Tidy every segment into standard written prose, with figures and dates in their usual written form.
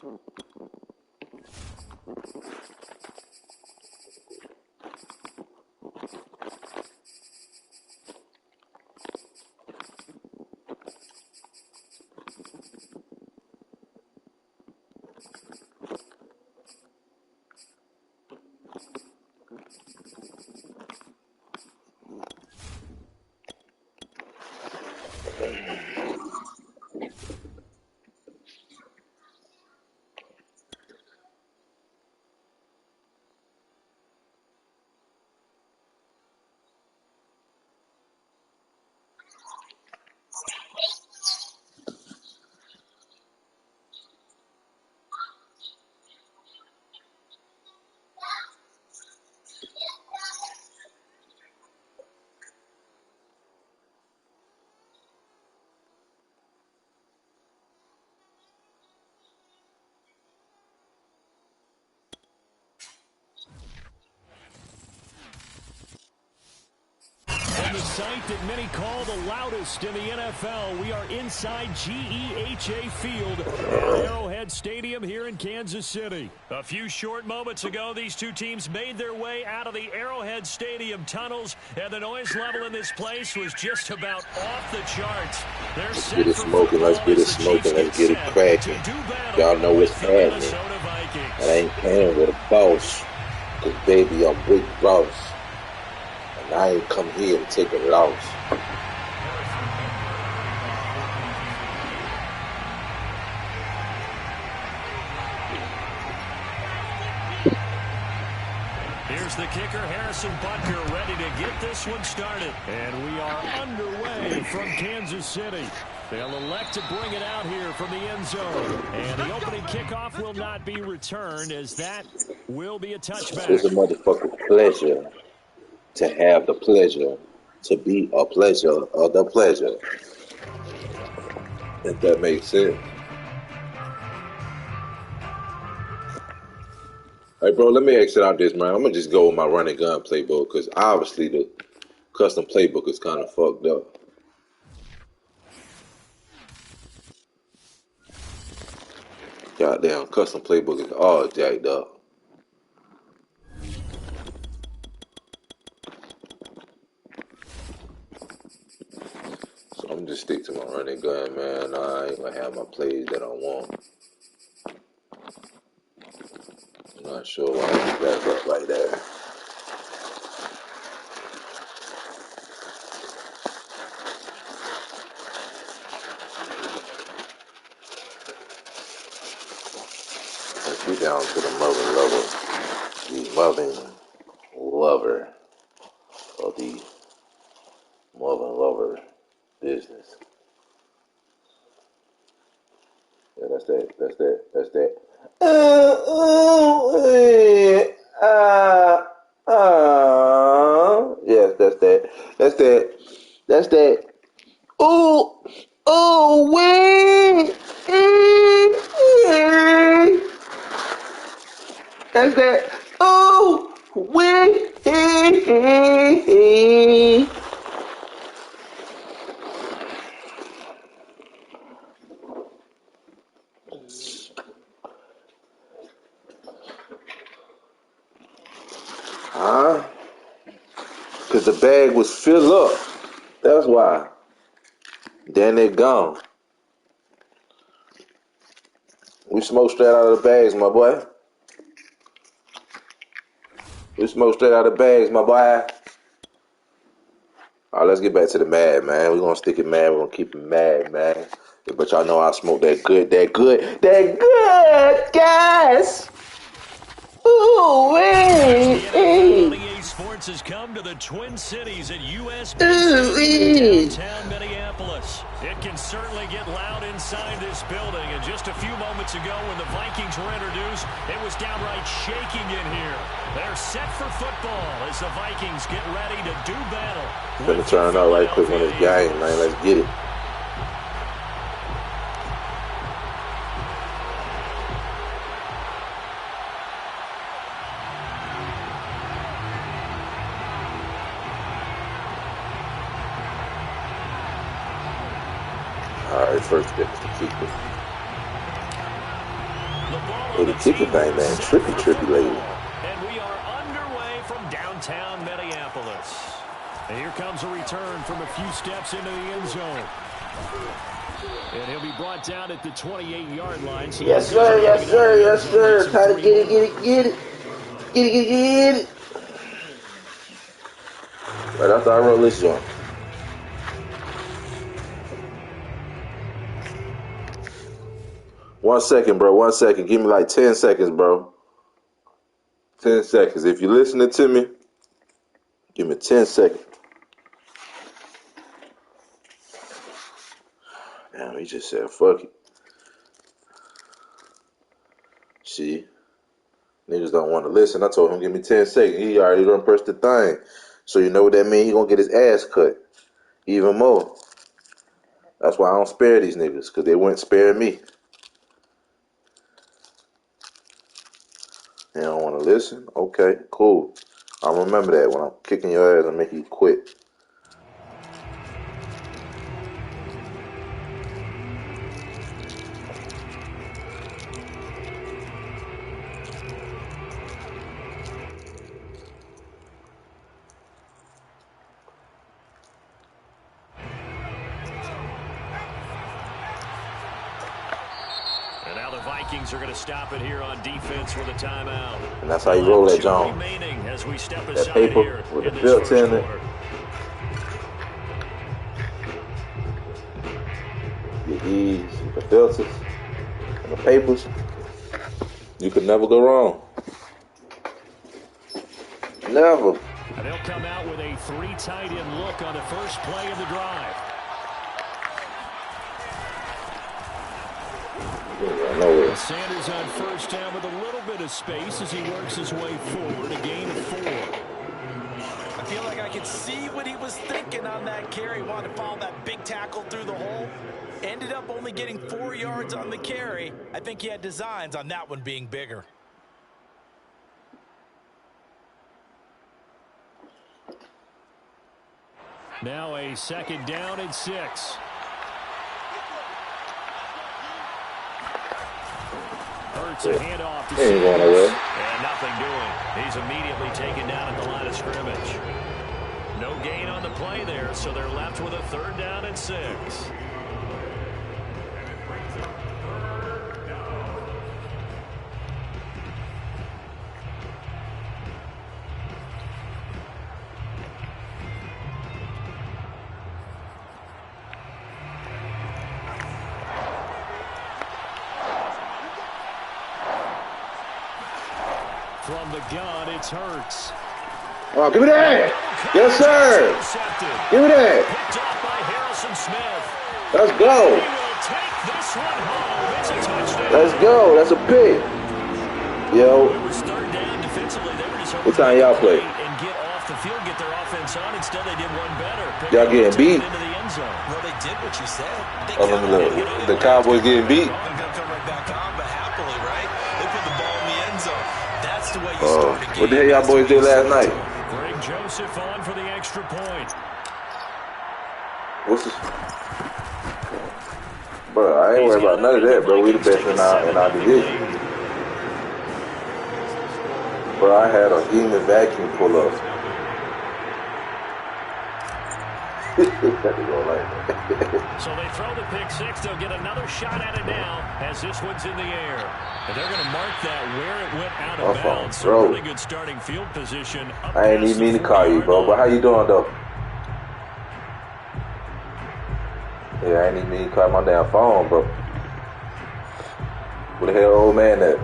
From the site that many call the loudest in the NFL, we are inside GEHA Field at Arrowhead Stadium here in Kansas City. A few short moments ago, these two teams made their way out of the Arrowhead Stadium tunnels, and the noise level in this place was just about off the charts. Let's get it smoking, let's get it smoking, let's get it cracking. Y'all know what's happening. And I ain't playing with a boss, because baby, I'm Rick Ross. I ain't come here to take a loss. Here's the kicker, Harrison Butker, ready to get this one started. And we are underway from Kansas City. They'll elect to bring it out here from the end zone. And the opening kickoff will not be returned, as that will be a touchback. It's a motherfucking pleasure to have the pleasure to be a pleasure of the pleasure. If that makes sense. Hey, bro, let me exit out this, man. I'm going to just go with my running gun playbook, because obviously the custom playbook is kind of fucked up. Goddamn, custom playbook is all jacked up. I'm just stick to my running gun, man. I ain't gonna have my plays that I want. I'm not sure why I back up like that. Let's get down to the mother lover. The mother lover of the mother lover business. Yeah, that's that. Yes, that's that. Wait. That's that. Wait. Because the bag was filled up. That's why. Then they gone. We smoke straight out of the bags, my boy. We smoke straight out of the bags, my boy. All right, let's get back to the mad, man. We're going to stick it mad. We're going to keep it mad, man. But y'all know I smoke that good gas. Ooh, hey. Sports has come to the Twin Cities at US downtown Minneapolis. It can certainly get loud inside this building. And just a few moments ago when the Vikings were introduced, it was downright shaking in here. They're set for football as the Vikings get ready to do battle. Gonna turn out right quick on this game, man. Let's get it. Alright, first get the keeper. The Hey, the kicker thing, man, trippy lately. And we are underway from downtown Minneapolis. And here comes a return from a few steps into the end zone. And he'll be brought down at the 28-yard line. So yes, sir, yes, sir, yes, sir. Try to get it. Get it. Right after I roll this joint. One second, bro. 1 second. Give me like 10 seconds, bro. 10 seconds. If you're listening to me, give me 10 seconds. Damn, he just said, fuck it. See? Niggas don't want to listen. I told him, give me 10 seconds. He already done pressed the thing. So you know what that means? He gonna get his ass cut. Even more. That's why I don't spare these niggas, because they wouldn't spare me. They don't want to listen? Okay, cool. I'll remember that when I'm kicking your ass and make you quit. And now the Vikings are going to stop it here on defense with a timeout. And that's how you roll that, John. That paper with the filter in it. Your ease, the filters, and the papers. You could never go wrong. Never. And they'll come out with a 3 tight end look on the first play of the drive. Sanders on first down with a little bit of space as he works his way forward, a gain of 4. I feel like I could see what he was thinking on that carry. He wanted to follow that big tackle through the hole. Ended up only getting 4 yards on the carry. I think he had designs on that one being bigger. Now a 2nd down and 6. Hurts a handoff to Sanders. And nothing doing. He's immediately taken down at the line of scrimmage. No gain on the play there, so they're left with a 3rd down and 6. From the gun, it's Hurts. Oh, give me that. Yes, sir. Give me that. Picked off by Harrison Smith. Let's go. He will take this one home. It's a touchdown. Let's go. That's a pick. Yo. It was 3rd down defensively. They were just What time y'all play? And get off the field, get their offense on. Instead, they did one better. Y'all getting beat? Into the end zone. Well, they did what you said. The Cowboys getting beat? I'm going to come right back on, but happily, right? They put the ball in the end zone. That's the way you start a game. What the hell y'all boys did last night? Greg Joseph on for the extra point. What's this? Bro, I ain't worried about none of that, bro. We the best in our division. Bro, I had a human vacuum pull up. So they throw the pick 6. They'll get another shot at it now as this one's in the air. And they're going to mark that where it went out of bounds. So really good starting field position. I ain't even mean to call you, bro. But how you doing, though? Yeah, I ain't even mean to call my damn phone, bro. Where the hell old man at?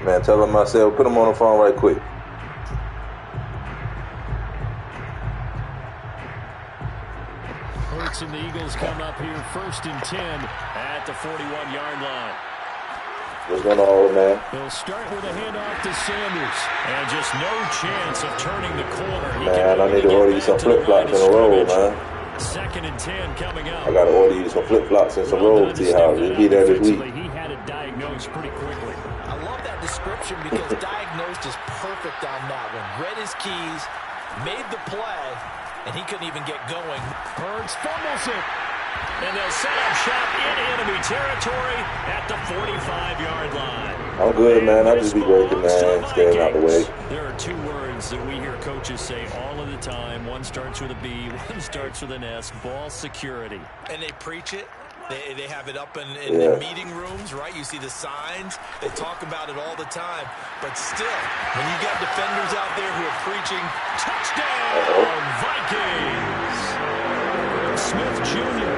Man, tell him myself, put him on the phone right quick. Hurts and the Eagles come up here 1st and 10 at the 41-yard line. What's going on, old man? They'll start with a handoff to Sanders. And just no chance of turning the corner. Man, I need to order you some flip-flops in a row, man. 2nd and 10 coming up. I got to order you some flip-flops and some rolls to your house. You'll be there this week. He had it diagnosed pretty quickly. I love that description because diagnosed is perfect on that one. Read his keys, made the play, and he couldn't even get going. Hurts fumbles it. And they'll set up shop in enemy territory at the 45-yard line. I'm good, man. I just be working, man. Staying out the way. There are two words that we hear coaches say all of the time. One starts with a B, one starts with an S. Ball security. And they preach it. They have it up in meeting rooms, right? You see the signs. They talk about it all the time. But still, when you got defenders out there who are preaching, touchdown, Vikings! Smith Jr.,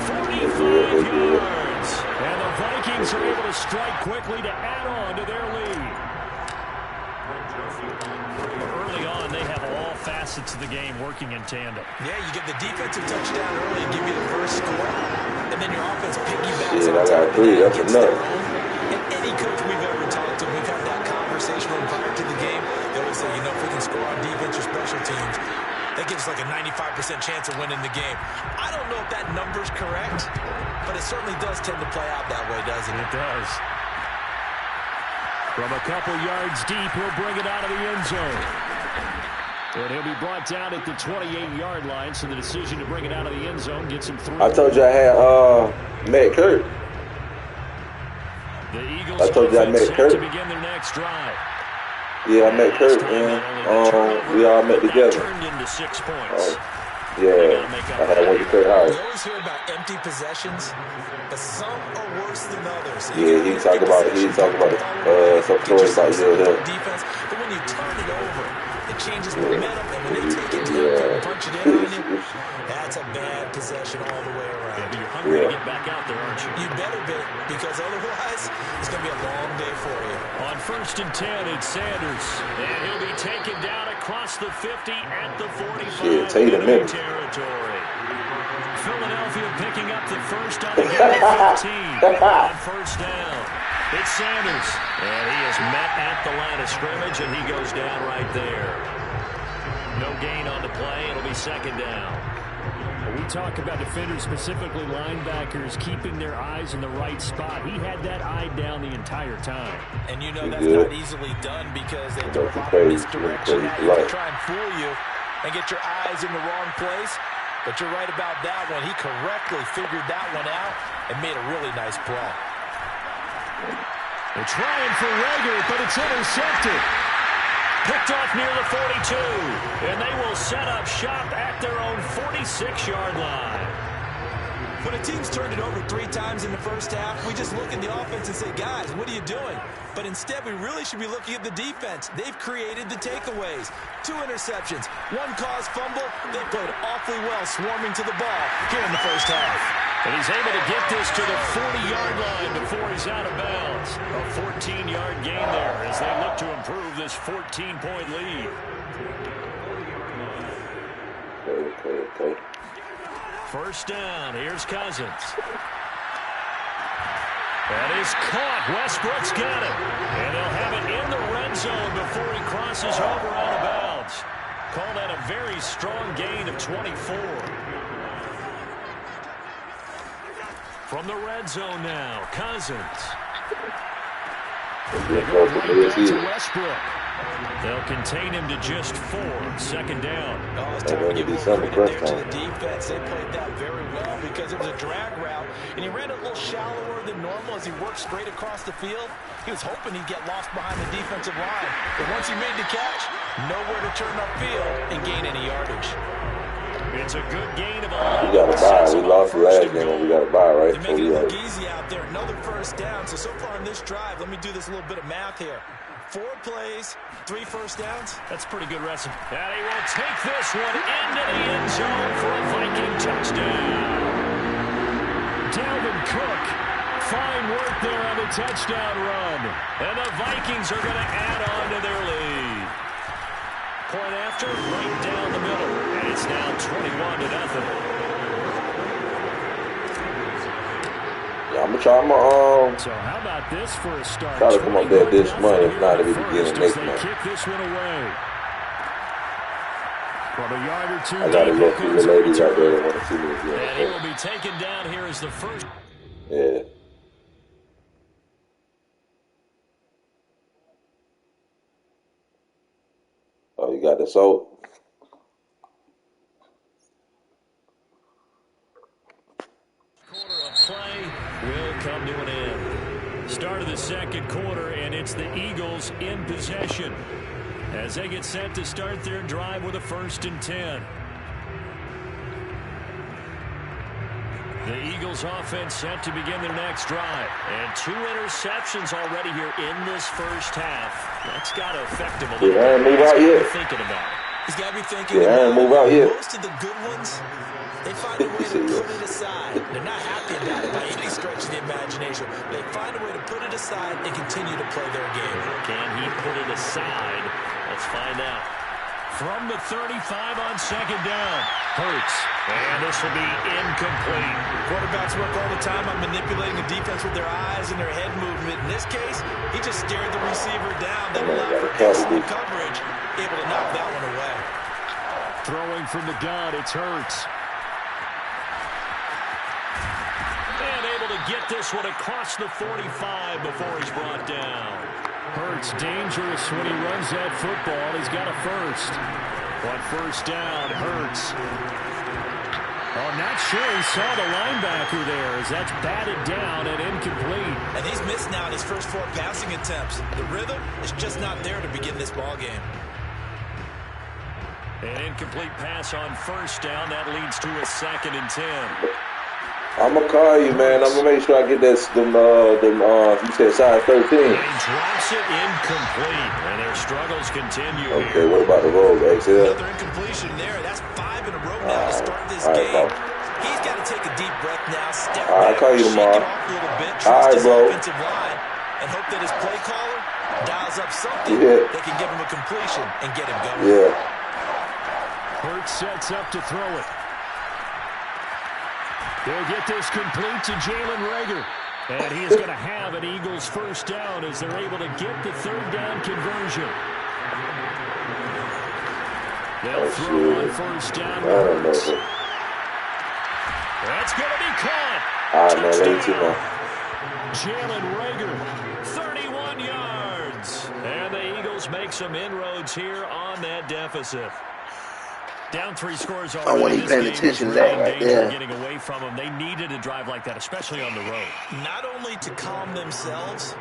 45 yards. And the Vikings are able to strike quickly to add on to their lead. Early on, they have all facets of the game working in tandem. Yeah, you get the defensive touchdown early and give you the first score. And then your offense piggybacks. Yeah, I got 3. That's enough. And any coach we've ever talked to, we've had that conversation prior to the game. They always say, you know, if we can score on defense or special teams, that gives us like a 95% chance of winning the game. I don't know if that number's correct, but it certainly does tend to play out that way, doesn't it? It does. From a couple yards deep, he'll bring it out of the end zone. And he'll be brought down at the 28-yard line, so the decision to bring it out of the end zone gets him through. I told you I had Matt Kurt. The Eagles I told you I met Kurt. to begin their next drive. Yeah, I met Kurt, and we all met together. Turned into 6 points. Yeah, I had one to Kurt Howard. You always hear about empty possessions, but some are worse than others. Yeah, he talk about some stories about defense, but when you turn it over, it changes momentum, and when they take it down and punch it in on you, that's a bad possession all the way around. Yeah, but you're hungry to get back out there, aren't you? You better be, because otherwise, it's going to be a long day for you. On 1st and 10, it's Sanders, and he'll be taken down across the 50 at the 45 territory. Philadelphia picking up the first on the game of 15 on 1st down. It's Sanders, and he is met at the line of scrimmage, and he goes down right there. No gain on the play. It'll be 2nd down. We talk about defenders, specifically linebackers, keeping their eyes in the right spot. He had that eye down the entire time. And you know that's not easily done because they throw a lot of misdirection at you to try and fool you and get your eyes in the wrong place. But you're right about that one. He correctly figured that one out and made a really nice play. They're trying for Rager, but it's intercepted. Picked off near the 42, and they will set up shop at their own 46-yard line. When a team's turned it over 3 times in the first half, we just look at the offense and say, guys, what are you doing? But instead, we really should be looking at the defense. They've created the takeaways. 2 interceptions, 1 caused fumble. They played awfully well swarming to the ball here in the first half. And he's able to get this to the 40-yard line before he's out of bounds. A 14-yard gain there as they look to improve this 14-point lead. Okay. 1st down. Here's Cousins. That is caught. Westbrook's got it. And they'll have it in the red zone before he crosses over out of bounds. Call that a very strong gain of 24. From the red zone now, Cousins. They go right back to Westbrook. They'll contain him to just 4. 2nd down. Oh, it's time to give credit there to the defense. They played that very well because it was a drag route, and he ran a little shallower than normal as he worked straight across the field. He was hoping he'd get lost behind the defensive line, but once he made the catch, nowhere to turn upfield and gain any yardage. It's a good gain of 11. We got a bye. We lost the last game, and we got a bye, right? They make it look easy out there. Another 1st down. So far in this drive, let me do this little bit of math here. 4 plays, 3 first downs. That's pretty good recipe. And he will take this one into the end zone for a Viking touchdown. Dalvin Cook, fine work there on the touchdown run. And the Vikings are going to add on to their lead. Point after, right down the middle. And it's now 21-0. Yeah, I'm gonna try my So how about this for a start? Try to come up there this month, if not, it'll be beginning next month. Kick this one away. From a yard or 2. I gotta look through the ladies out there that want to see me again. And he will be taken down here as the first. Yeah. Oh, you got the soap? second quarter, and it's the Eagles in possession as they get set to start their drive with a 1st and 10. The Eagles offense set to begin their next drive. And 2 interceptions already here in this first half. That's got to affect him a little bit. Move out yet. Thinking about it. He's got to be thinking move out yet. Most of the good ones, they find a way to put it aside. They're not happy about it by any stretch of the imagination. They find a way to put it aside and continue to play their game. Can he put it aside? Let's find out. From the 35 on 2nd down. Hurts. And this will be incomplete. Quarterbacks work all the time on manipulating the defense with their eyes and their head movement. In this case, he just stared the receiver down. That allowed for excellent coverage. Able to knock that one away. Throwing from the gun, it's Hurts. And able to get this one across the 45 before he's brought down. Hurts dangerous when he runs that football. He's got a first. On 1st down, Hurts. Oh, not sure he saw the linebacker there as that's batted down and incomplete. And he's missed now in his first 4 passing attempts. The rhythm is just not there to begin this ball game. An incomplete pass on 1st down. That leads to a 2nd and 10. I'm going to call you, man. I'm going to make sure I get that, you said size 13. And he drops it incomplete. And their struggles continue Okay, here. what about the roll, XL? Another incompletion there. That's 5 in a row now to start this game. He's got to take a deep breath now, step back, I'll call you tomorrow. shake it off a little bit, trust his offensive line, and hope that his play caller dials up something that can give him a completion and get him going. Yeah. Hurts sets up to throw it. He'll get this complete to Jalen Reagor. And he is going to have an Eagles 1st down as they're able to get the 3rd down conversion. They'll throw on 1st down. That's going to be caught. Touchdown. Jalen Reagor, 31 yards. And the Eagles make some inroads here on that deficit. Down 3 scores already. I want to be paying attention to that right there. Getting away from them. They needed a drive like that, especially on the road. Not only to calm themselves,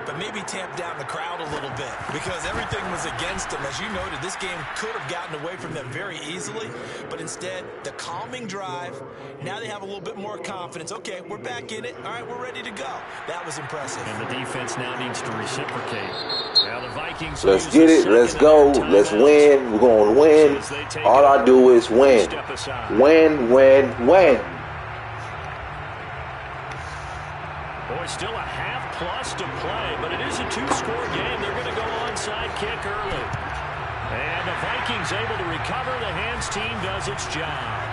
but maybe tamp down the crowd a little bit because everything was against them. As you noted, this game could have gotten away from them very easily, but instead, the calming drive, now they have a little bit more confidence. Okay, we're back in it. All right, we're ready to go. That was impressive. And the defense now needs to reciprocate. Now the Vikings. Let's get it. Let's go. Let's win. We're going to win. All I do is win. Win, win, win. Boy, still a half-plus to play, but it is a 2-score game. They're going to go onside kick early. And the Vikings able to recover. The hands team does its job.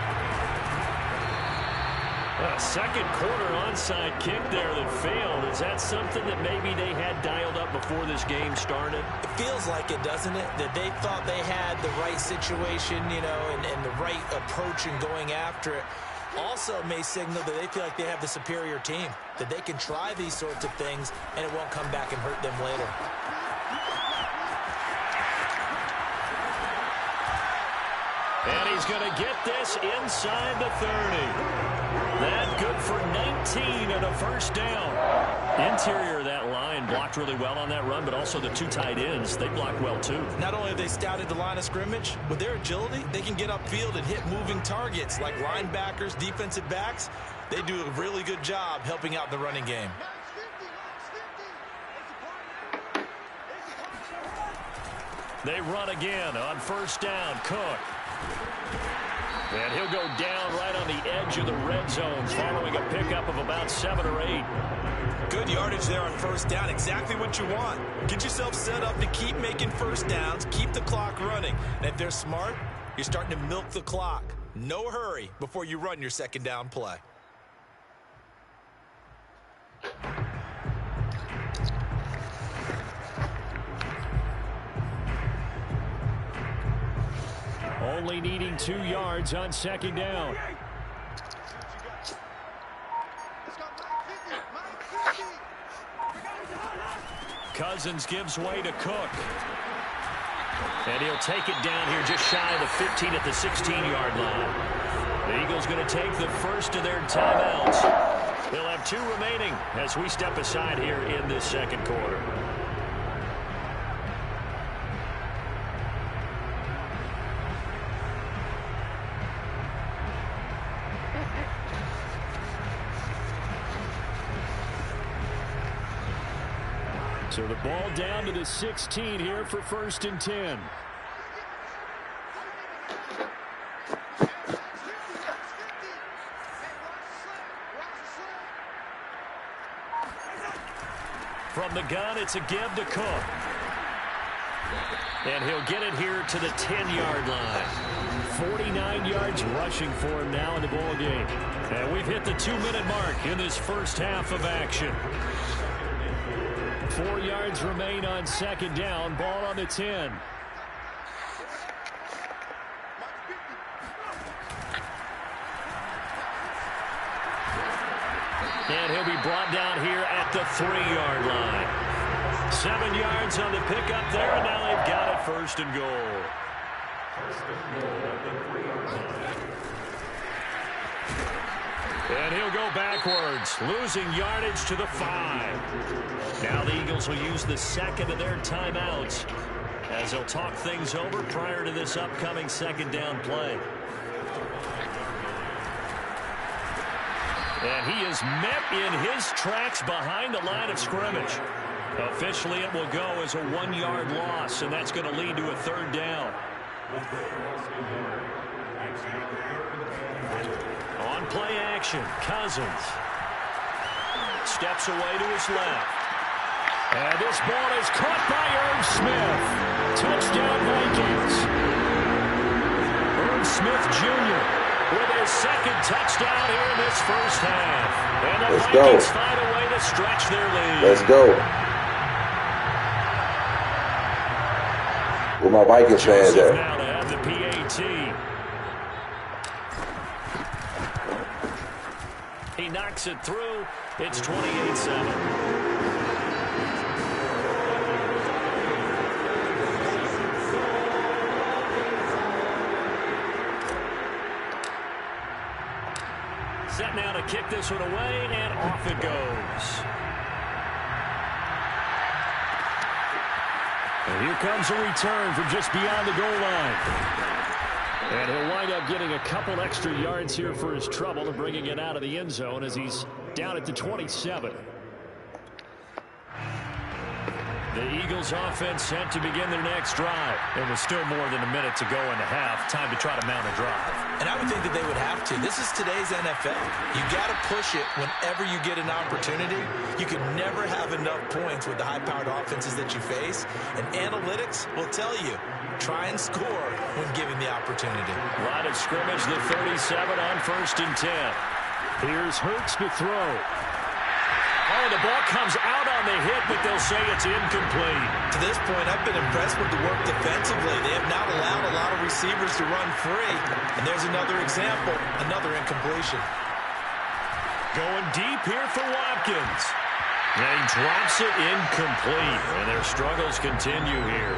A second quarter onside kick there that failed. Is that something that maybe they had dialed up before this game started? It feels like it, doesn't it? That they thought they had the right situation, you know, and the right approach in going after it. Also may signal that they feel like they have the superior team, that they can try these sorts of things and it won't come back and hurt them later. And he's going to get this inside the 30. That good for 19 and a 1st down. Interior of that line blocked really well on that run, but also the 2 tight ends, they blocked well too. Not only have they scouted the line of scrimmage, with their agility, they can get upfield and hit moving targets like linebackers, defensive backs. They do a really good job helping out the running game. They run again on 1st down. Cook. And he'll go down right on the edge of the red zone following a pickup of about 7 or 8. Good yardage there on 1st down. Exactly what you want. Get yourself set up to keep making 1st downs, keep the clock running. And if they're smart, you're starting to milk the clock. No hurry before you run your 2nd down play. Only needing 2 yards on 2nd down. Cousins gives way to Cook. And he'll take it down here just shy of the 15 at the 16-yard line. The Eagles going to take the first of their timeouts. He'll have 2 remaining as we step aside here in this second quarter. So the ball down to the 16 here for 1st and 10. From the gun, it's a give to Cook. And he'll get it here to the 10-yard line. 49 yards rushing for him now in the ball game. And we've hit the 2-minute mark in this first half of action. 4 yards remain on 2nd down. Ball on the 10. And he'll be brought down here at the 3-yard line. 7 yards on the pickup there, and now they've got it 1st and goal. And he'll go backwards, losing yardage to the 5. Now the Eagles will use the 2nd of their timeouts as they'll talk things over prior to this upcoming 2nd down play. And he is met in his tracks behind the line of scrimmage. Officially, it will go as a 1-yard loss, and that's going to lead to a 3rd down. On play action, Cousins steps away to his left. And this ball is caught by Irv Smith. Touchdown, Vikings. Irv Smith Jr. with his 2nd touchdown here in this first half. And the Vikings find a way to stretch their lead. Let's go. Where my Vikings fans at? Now to have the PAT. He knocks it through. It's 28-7. Set now to kick this one away, and off it goes. And here comes a return from just beyond the goal line. And he'll wind up getting a couple extra yards here for his trouble and bringing it out of the end zone as he's down at the 27. The Eagles offense set to begin their next drive. There was still more than a minute to go in the half. Time to try to mount a drive. And I would think that they would have to. This is today's NFL. You got to push it whenever you get an opportunity. You can never have enough points with the high-powered offenses that you face. And analytics will tell you, try and score when given the opportunity. Line of scrimmage, the 37 on 1st and 10. Here's Hurts to throw. Oh, the ball comes out on the hit, but they'll say it's incomplete. To this point, I've been impressed with the work defensively. They have not allowed a lot of receivers to run free. And there's another example, another incompletion. Going deep here for Watkins. And he drops it incomplete. And their struggles continue here.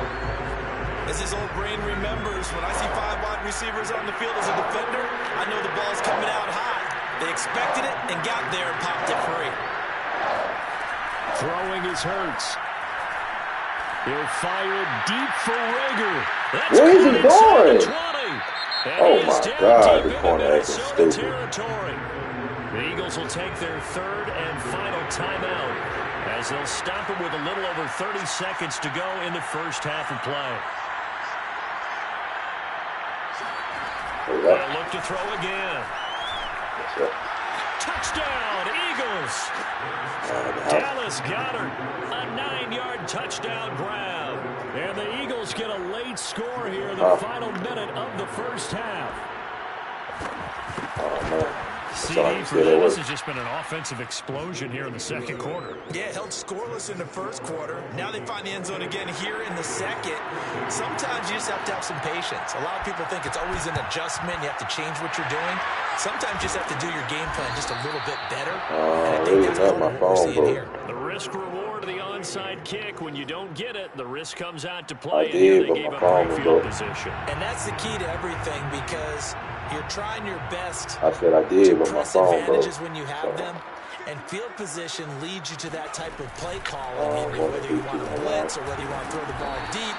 As his old brain remembers, when I see 5 wide receivers on the field as a defender, I know the ball's coming out high. They expected it and got there and popped it free. Throwing his Hurts. He'll fire deep for Rager. Where is he going? Oh my God, this corner acting stupid. Territory. The Eagles will take their 3rd and final timeout as they'll stop him with a little over 30 seconds to go in the first half of play. They'll look to throw again. Touchdown, Eagles. Dallas Goedert, a 9-yard touchdown grab. And the Eagles get a late score here in the final minute of the first half. Oh, man. CD for them, this has just been an offensive explosion here in the second quarter. Yeah, held scoreless in the first quarter. Now they find the end zone again here in the second. Sometimes you just have to have some patience. A lot of people think it's always an adjustment. You have to change what you're doing. Sometimes you just have to do your game plan just a little bit better. And I think that's part of what we're seeing here. The risk-reward of the onside kick. When you don't get it, the risk comes out to play. And here they gave up great field position. And that's the key to everything because you're trying your best I said I did to with my press phone, advantages when you have them. And field position leads you to that type of play calling, whether you want to blitz or whether you want to throw the ball deep.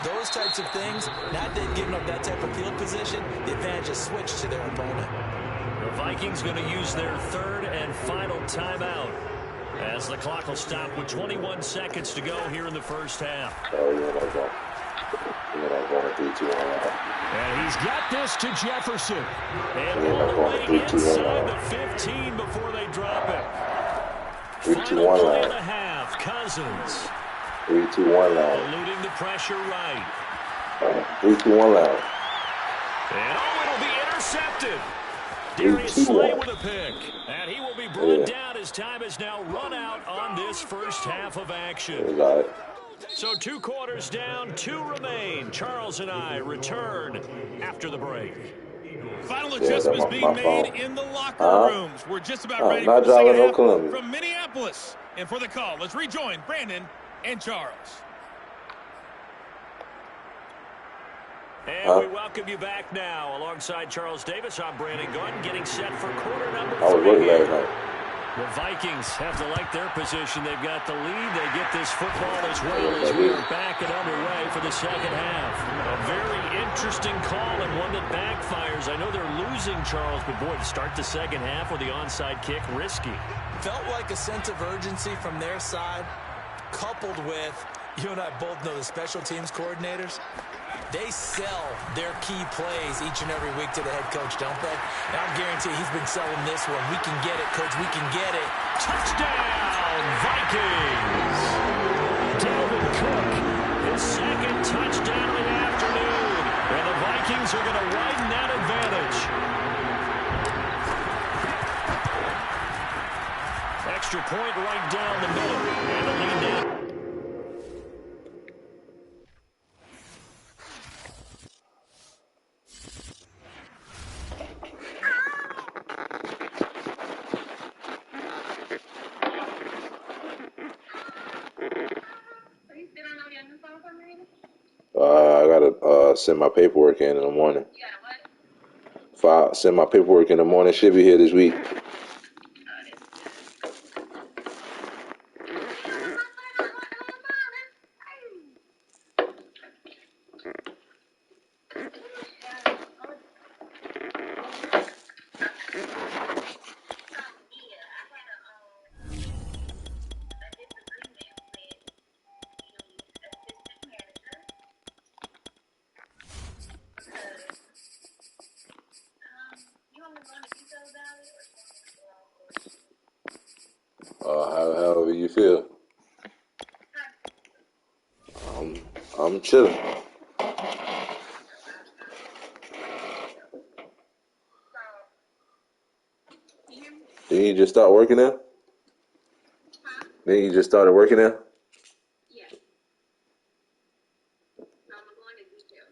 Those types of things, not giving up that type of field position, the advantage is switched to their opponent. The Vikings going to use their third and final timeout as the clock will stop with 21 seconds to go here in the first half. And he's got this to Jefferson. And all the way inside the 15 before they drop it. Final play and a half. Cousins. 3-2-1 line. Eluding the pressure right. 3-2-1 line. And it'll be intercepted. Darius Slay with a pick. And he will be brought down as time has now run out on this first half of action. So 2 quarters down, 2 remain. Charles and I return after the break. Final adjustments being made in the locker rooms. We're just about ready for the second half from Minneapolis. And for the call, let's rejoin Brandon and Charles. And we welcome you back now. Alongside Charles Davis, I'm Brandon Gordon, getting set for quarter number 3. I was working last night. The Vikings have to like their position. They've got the lead. They get this football as well as we are back and underway for the second half. A very interesting call and one that backfires. I know they're losing, Charles, but boy, to start the second half with the onside kick, risky. Felt like a sense of urgency from their side, coupled with, you and I both know the special teams coordinators. They sell their key plays each and every week to the head coach, don't they? And I'm guaranteeing he's been selling this one. We can get it, coach. We can get it. Touchdown, Vikings! Dalvin Cook, his second touchdown of the afternoon. And the Vikings are going to widen that advantage. Extra point right down the middle. And the lead down. I gotta send my paperwork in the morning. Send my paperwork in the morning. Should be here this week. However you feel. I'm chilling. Did you just start working there? Then you just started working there? Yeah. So I'm going to detail.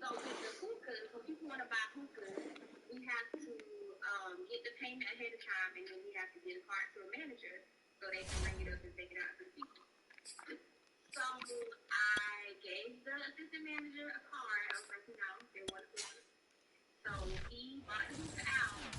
So with the hookahs, when people want to buy hookahs, we have to get the payment ahead of time, and then we have to get a card to a manager so they can ring it up and take it out to the people. So I gave the assistant manager a card. I was like, there was one. So he bought the hookah out, and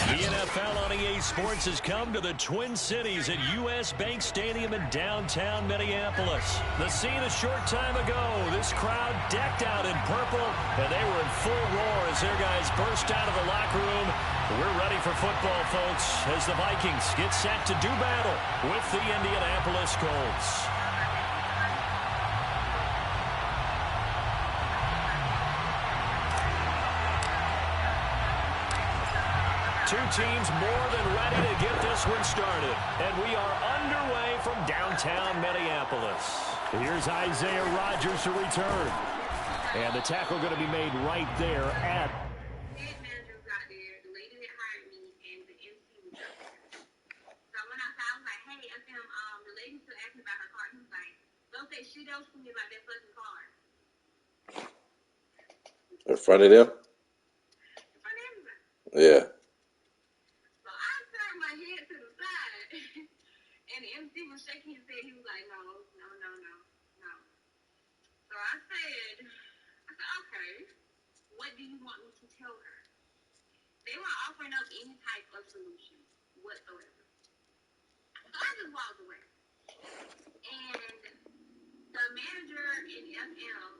the NFL on EA Sports has come to the Twin Cities at U.S. Bank Stadium in downtown Minneapolis. The scene a short time ago, this crowd decked out in purple, and they were in full roar as their guys burst out of the locker room. We're ready for football, folks, as the Vikings get set to do battle with the Indianapolis Colts. Two teams more than ready to get this one started. And we are underway from downtown Minneapolis. Here's Isaiah Rodgers to return. And the tackle going to be made right there at... The head manager was out there, the lady that hired me, and the MC was out there. So I went outside, I was like, hey, the lady still asked me about her card. He was like, don't say shit else to me about that fucking card. In front of them? In front of everybody. Yeah. And the MC was shaking his head. He was like, no. So I said, okay, what do you want me to tell her? They weren't offering up any type of solution whatsoever. So I just walked away. And the manager in FM,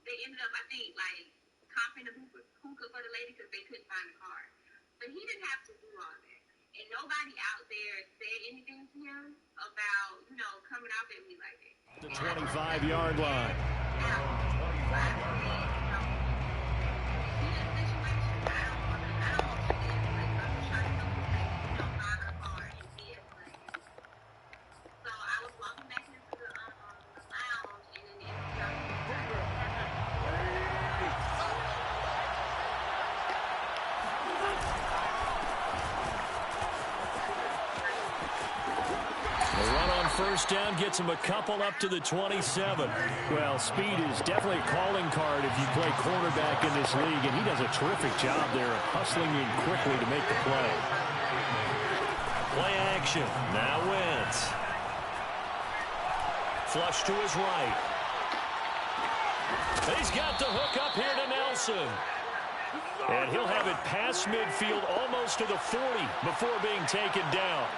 they ended up, I think, like, comping the hookah for the lady because they couldn't find the card. But he didn't have to do all that. And nobody out there said anything to him about, you know, coming out at me like that. The 25-yard line. First down gets him a couple up to the 27. Well, speed is definitely a calling card if you play quarterback in this league, and he does a terrific job there of hustling in quickly to make the play. Play action. Now Wentz. Flush to his right. He's got the hook up here to Nelson. And he'll have it past midfield almost to the 40 before being taken down.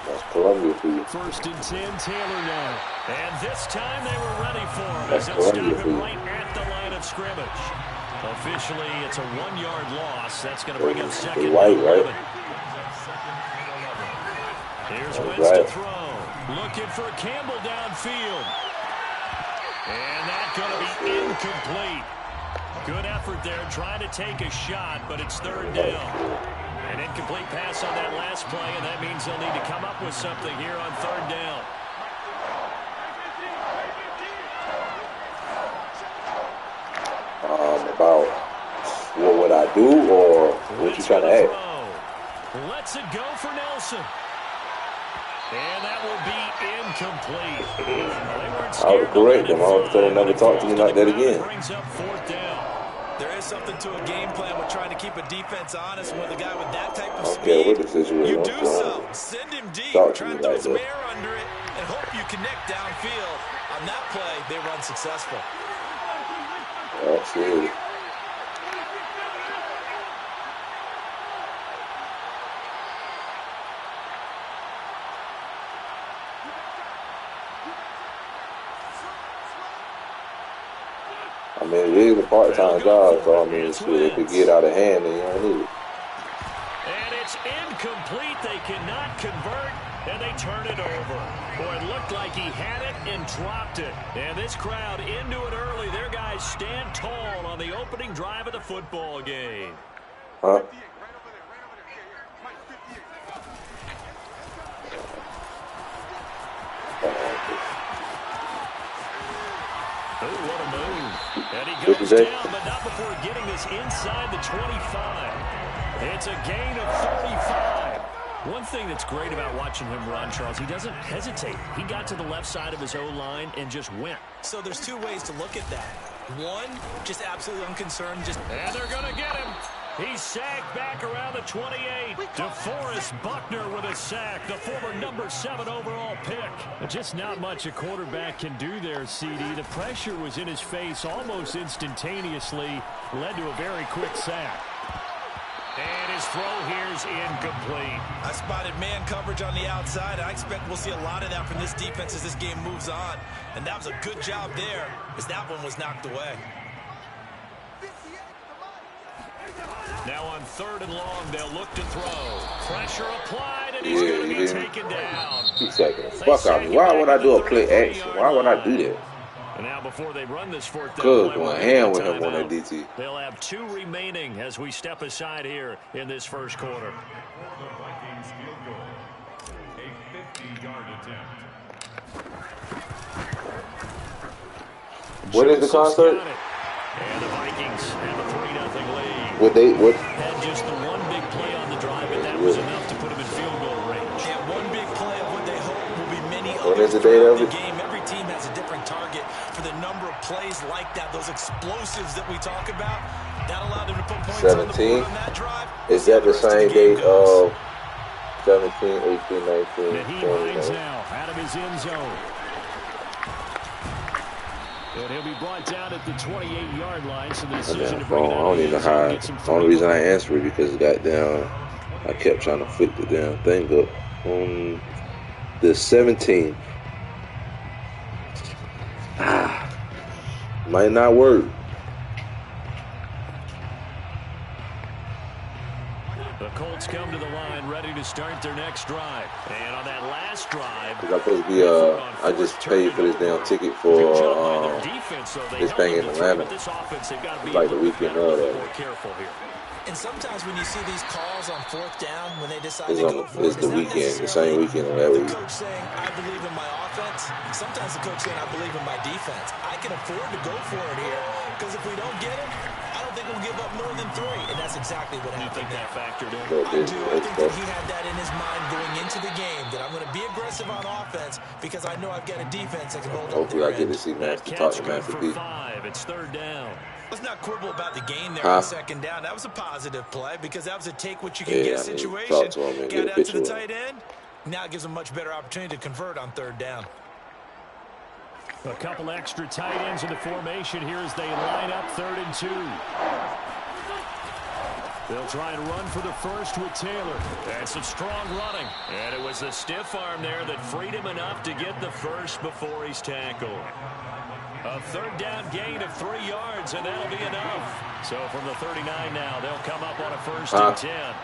That's Columbia for you. First and 10, Taylor now. And this time they were ready for him as they'll stop him right at the line of scrimmage. Officially, it's a 1-yard loss. That's going to bring up second and 11. Right? Here's Wentz to throw. Looking for Campbell downfield. And that's going to be incomplete. Good effort there, trying to take a shot, but it's third down. An incomplete pass on that last play, and that means they'll need to come up with something here on third down. About what would I do, or what you trying to add? Lets it go for Nelson. And that will be incomplete. I was correct. I'm going to never talk to you like that again. Brings up fourth down. There is something to a game plan with trying to keep a defense honest with a guy with that type of speed. You do so. Send him deep. Try and throw some air under it and hope you connect downfield. On that play, they run successful. Absolutely. I mean, it is a part-time job, so I mean, shit, if it get out of hand, then you don't need it. And it's incomplete. They cannot convert, and they turn it over. Boy, it looked like he had it and dropped it. And this crowd into it early. Their guys stand tall on the opening drive of the football game. Huh? Oh, what a move. And he goes down, but not before getting this inside the 25. It's a gain of 35. One thing that's great about watching him run, Charles, he doesn't hesitate. He got to the left side of his O-line and just went. So there's two ways to look at that. One, just absolutely unconcerned. And they're going to get him. He's sacked back around the 28. DeForest Buckner with a sack, the former number 7 overall pick. Just not much a quarterback can do there, CD. The pressure was in his face almost instantaneously, led to a very quick sack. And his throw here's incomplete. I spotted man coverage on the outside. I expect we'll see a lot of that from this defense as this game moves on. And that was a good job there as that one was knocked away. Now on third and long, they'll look to throw. Pressure applied, and he's going to be taken down. Keep taking the fuck out of me. Why would I do a play action? Why would I do that? And now before they run this fourth down, good going hand with him on that DT. They'll have 2 remaining as we step aside here in this first quarter. What is the concert? And the Vikings have a 3-0 lead. Had just the one big play on the drive, and that was enough to put them in field goal range. Yeah, one big play of what they hope will be many others. What is the date of it? Game. Every team has a different target for the number of plays like that, those explosives that we talk about. That allowed them to put points 17. on the board on that drive. Is that the same date of 17, 18, 19, and he 20? now out of his end zone. And he'll be brought down at the 28-yard line. So the decision to bring it out. I don't even know how. The only reason I answered it because goddamn, I kept trying to flick the damn thing up on the 17th. Might not work. The Colts come to the line, ready to start their next drive. And on that last drive, I'm supposed to be I just paid for this damn ticket for this thing in Atlanta. It's like the weekend of that. And sometimes when you see these calls on fourth down, when they decide to go for it, it's the weekend, the same weekend of that week. The coach saying, I believe in my offense. Sometimes the coach saying, I believe in my defense. I can afford to go for it here because if we don't get him, I don't think we'll give up more than 3. And that's exactly what happened. That factored in? I do. I think that he had that in his mind going into the game, that I'm going to be aggressive on offense because I know I've got a defense that can hold up. Hopefully I get to see Master talk to Master P. It's third down. Let's not quibble about the game there on second down. That was a positive play because that was a take what you can get situation. Got out to the tight end. Now it gives them much better opportunity to convert on third down. A couple extra tight ends in the formation here as they line up 3rd and 2. They'll try and run for the first with Taylor. That's some strong running. And it was a stiff arm there that freed him enough to get the first before he's tackled. A third down gain of 3 yards, and that'll be enough. So from the 39 now, they'll come up on a 1st and 10.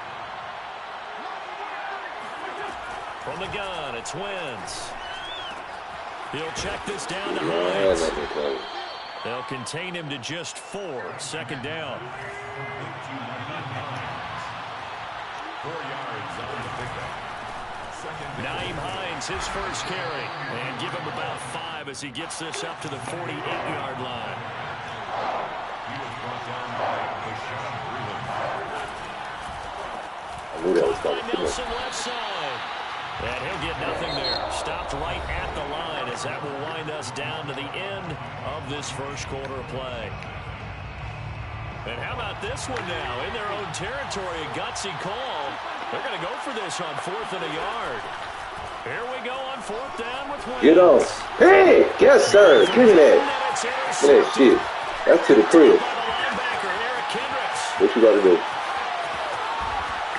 From the gun, it's Wentz. He'll check this down to Hines. They'll contain him to just 4. 2nd down. 4 yards on the pickup. Naeem Hines, his first carry. And give him about 5 as he gets this up to the 48-yard line. He was brought down by Bashawn Breeland. I knew that was coming. Nelson left side. And he'll get nothing there. Stopped right at the line as that will wind us down to the end of this first quarter of play. And how about this one now? In their own territory, a gutsy call. They're going to go for this on 4th and a yard. Here we go on 4th down with Wentz. Get on. Hey, yes, sir. Give me that. Give me that shit. That's to the crib. What you got to do?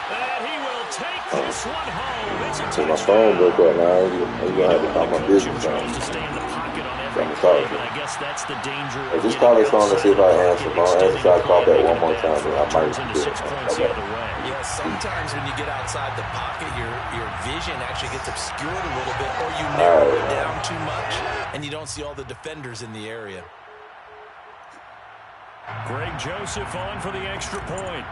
And he will take this one home. So my phone broke up now. I'm going to have to call my business phone. I'm sorry. But I guess that's the danger. Hey, just call this phone and see if I answer. If I don't answer, try to call back one more time. And I might do it. Yeah, sometimes when you get outside the pocket, your vision actually gets obscured a little bit, or you narrow it down too much, and you don't see all the defenders in the area. Greg Joseph on for the extra point.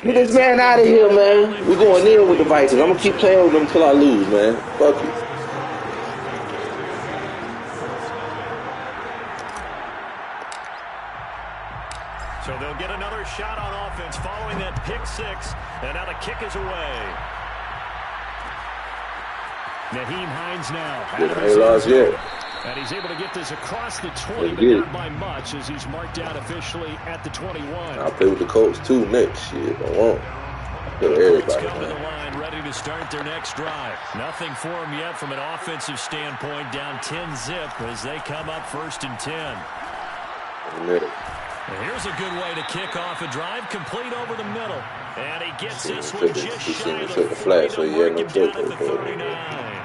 Get this man out of here, man. We're going in with the Vikings. I'm going to keep playing with them until I lose, man. Fuck you. So they'll get another shot on offense following that pick 6. And now the kick is away. Naeem Hines now. Ain't lost yet. And he's able to get this across the 20, but not by much as he's marked down officially at the 21. I'll play with the Colts too next year. I won't. Everybody. Come to the line, ready to start their next drive. Nothing for them yet from an offensive standpoint. Down 10-zip as they come up 1st and 10. And here's a good way to kick off a drive, complete over the middle. And he gets this one just shy of the 40 to mark him down at the 39.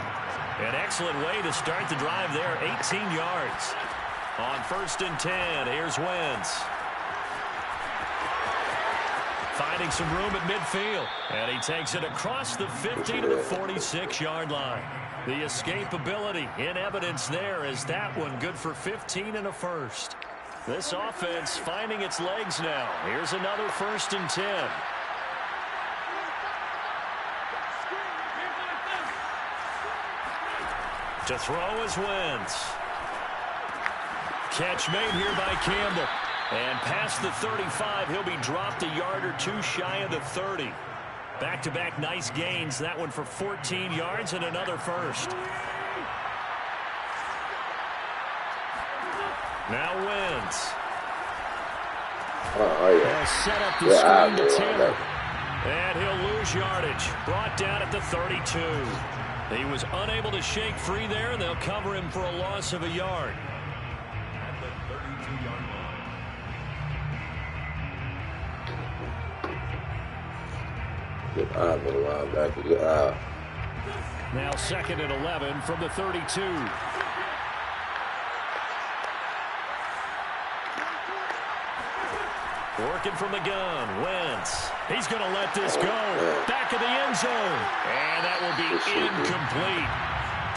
An excellent way to start the drive there, 18 yards. On 1st and 10, here's Wentz. Finding some room at midfield. And he takes it across the 50 to the 46-yard line. The escapability in evidence there is that one good for 15 and a first. This offense finding its legs now. Here's another 1st and 10. To throw is Wentz. Catch made here by Campbell. And past the 35, he'll be dropped a yard or 2 shy of the 30. Back-to-back nice gains. That one for 14 yards and another first. Now Wentz. They'll set up the screen to Taylor. And he'll lose yardage. Brought down at the 32. He was unable to shake free there, and they'll cover him for a loss of a yard. At the 32-yard line. Good eye, middle linebacker. Good eye. Now 2nd and 11 from the 32. Working from the gun, Wentz. He's going to let this go. Back of the end zone. And that will be incomplete.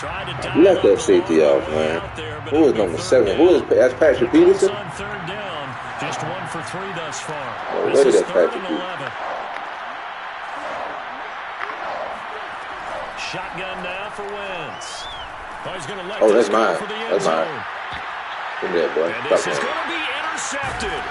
Trying to dive. Let that safety off, man. Who is number 7? Who is that's Patrick Peterson? On 3rd down. Just 1 for 3 thus far. Oh, this is that 3rd and 11. Shotgun now for Wentz. Oh, he's going to let this go for the end zone. Come here, boy. And this is going to be intercepted.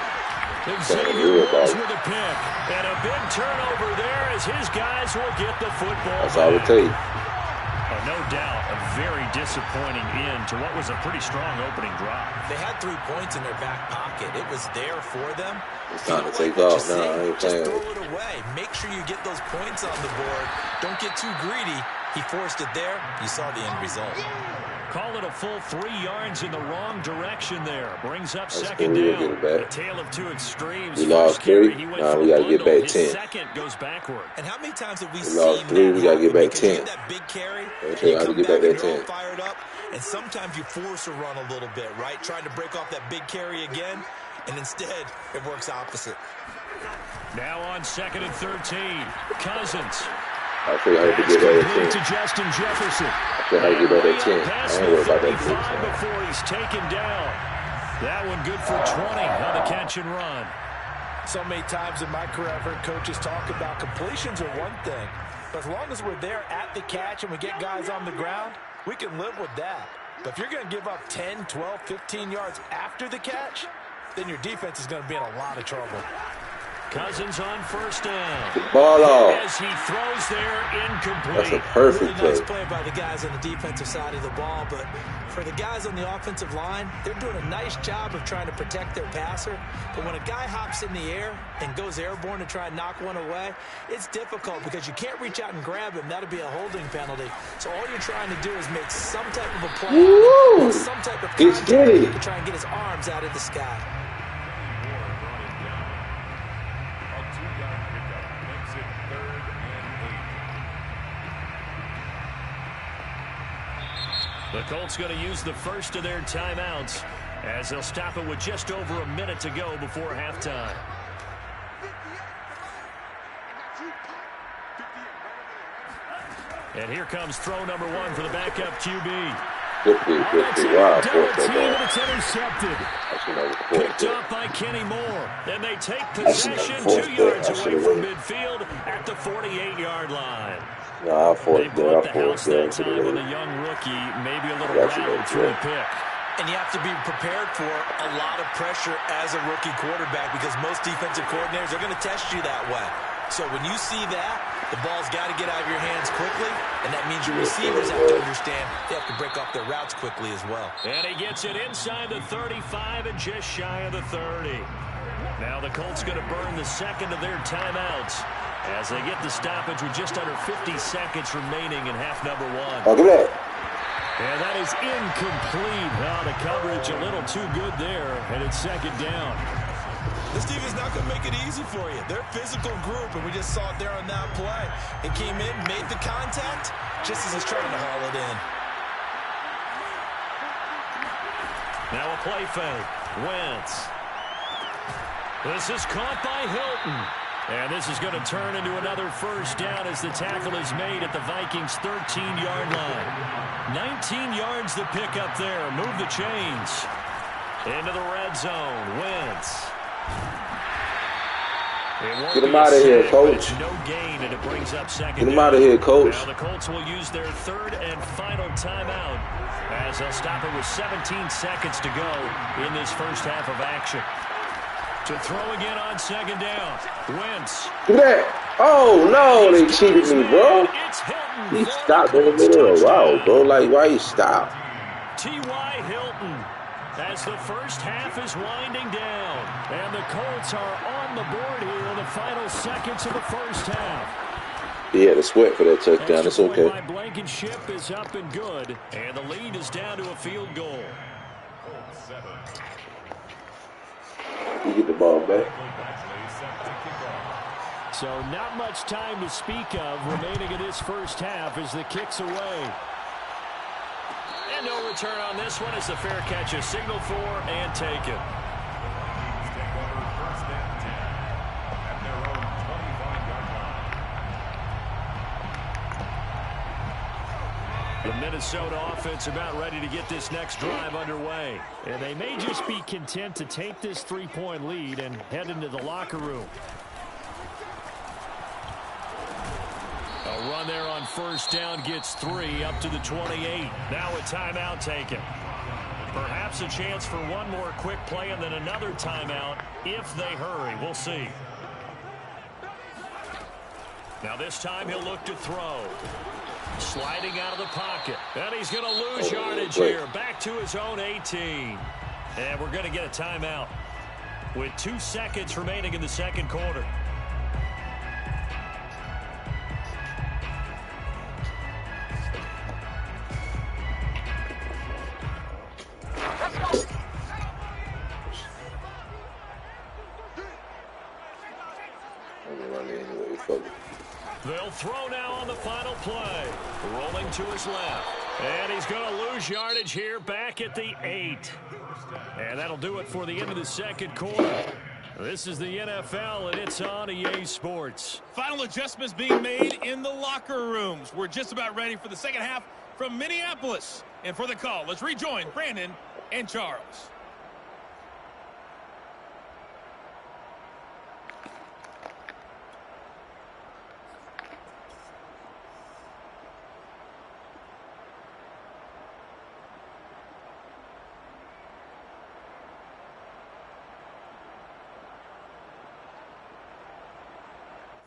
Xavier Rhodes with a pick. And a big turnover there as his guys will get the football. That's all it takes. Oh, no doubt, a very disappointing end to what was a pretty strong opening drive. They had 3 points in their back pocket. It was there for them. It's time to take off now. I ain't just playing. throw it away. Make sure you get those points on the board. Don't get too greedy. He forced it there. You saw the end result. Call it a full 3 yards in the wrong direction there. Brings up 2nd down. A tale of 2 extremes. We lost 3. Now we got to get back 10. Second goes backward. And how many times have we seen lost 3. We got to get back 10. That big carry, you have to get back that 10. Fired up, and sometimes you force a run a little bit, right? Trying to break off that big carry again, and instead it works opposite. Now on 2nd and 13. Cousins. I'll show you how to get that 10. To Justin Jefferson. I'll show you how to get that 10. I ain't worried about that 10. Before he's taken down. That one good for 20 on the catch and run. So many times in my career, I've heard coaches talk about completions are one thing. But as long as we're there at the catch and we get guys on the ground, we can live with that. But if you're going to give up 10, 12, 15 yards after the catch, then your defense is going to be in a lot of trouble. Cousins on 1st down. Ball off. As he throws there, incomplete. That's a perfect really nice play by the guys on the defensive side of the ball, but for the guys on the offensive line, they're doing a nice job of trying to protect their passer. But when a guy hops in the air and goes airborne to try and knock one away, it's difficult because you can't reach out and grab him. That'll be a holding penalty. So all you're trying to do is make some type of a play, some type of contact to try and get his arms out of the sky. The Colts going to use the first of their timeouts as they'll stop it with just over a minute to go before halftime. And here comes throw number 1 for the backup QB. 50. Wow, it's intercepted. Picked up by Kenny Moore. Then they take possession 2 yards away from midfield at the 48-yard line. No, they bought the house that time with a young rookie, maybe a little rattled through the pick. And you have to be prepared for a lot of pressure as a rookie quarterback because most defensive coordinators are going to test you that way. So when you see that, the ball's got to get out of your hands quickly, and that means your receivers have to understand they have to break off their routes quickly as well. And he gets it inside the 35 and just shy of the 30. Now the Colts going to burn the second of their timeouts as they get the stoppage with just under 50 seconds remaining in half number 1. Oh, give that. And that is incomplete. The coverage a little too good there, and it's 2nd down. This team is not going to make it easy for you. They're a physical group, and we just saw it there on that play. It came in, made the contact, just as he's trying to haul it in. Now a play fake. Wentz. This is caught by Hilton. And this is going to turn into another 1st down as the tackle is made at the Vikings' 13-yard line. 19 yards the pick up there. Move the chains. Into the red zone. Wentz. Get him out of here, coach. No gain, and it brings up 2nd. Get him out of here, coach. Now the Colts will use their 3rd and final timeout as they'll stop it with 17 seconds to go in this first half of action. To throw again on 2nd down. Wentz. Look at that. Oh, no, they cheated me, bro. He stopped in the middle of the route, bro. Like, why he stopped? T.Y. Hilton as the first half is winding down. And the Colts are on the board here in the final seconds of the first half. He had a sweat for that touchdown. It's okay. By Blankenship is up and good, and the lead is down to a field goal. You get the ball back. So not much time to speak of remaining in this first half as the kick's away. And no return on this one as the fair catch is signaled for and taken. The Minnesota offense about ready to get this next drive underway. And they may just be content to take this 3-point lead and head into the locker room. A run there on first down gets 3 up to the 28. Now a timeout taken. Perhaps a chance for one more quick play and then another timeout if they hurry. We'll see. Now this time he'll look to throw. Sliding out of the pocket. And he's going to lose yardage here. Back to his own 18. And we're going to get a timeout with 2 seconds remaining in the second quarter. They'll throw now on the final play. Rolling to his left. And he's going to lose yardage here back at the 8. And that'll do it for the end of the second quarter. This is the NFL, and it's on EA Sports. Final adjustments being made in the locker rooms. We're just about ready for the second half from Minneapolis. And for the call, let's rejoin Brandon and Charles.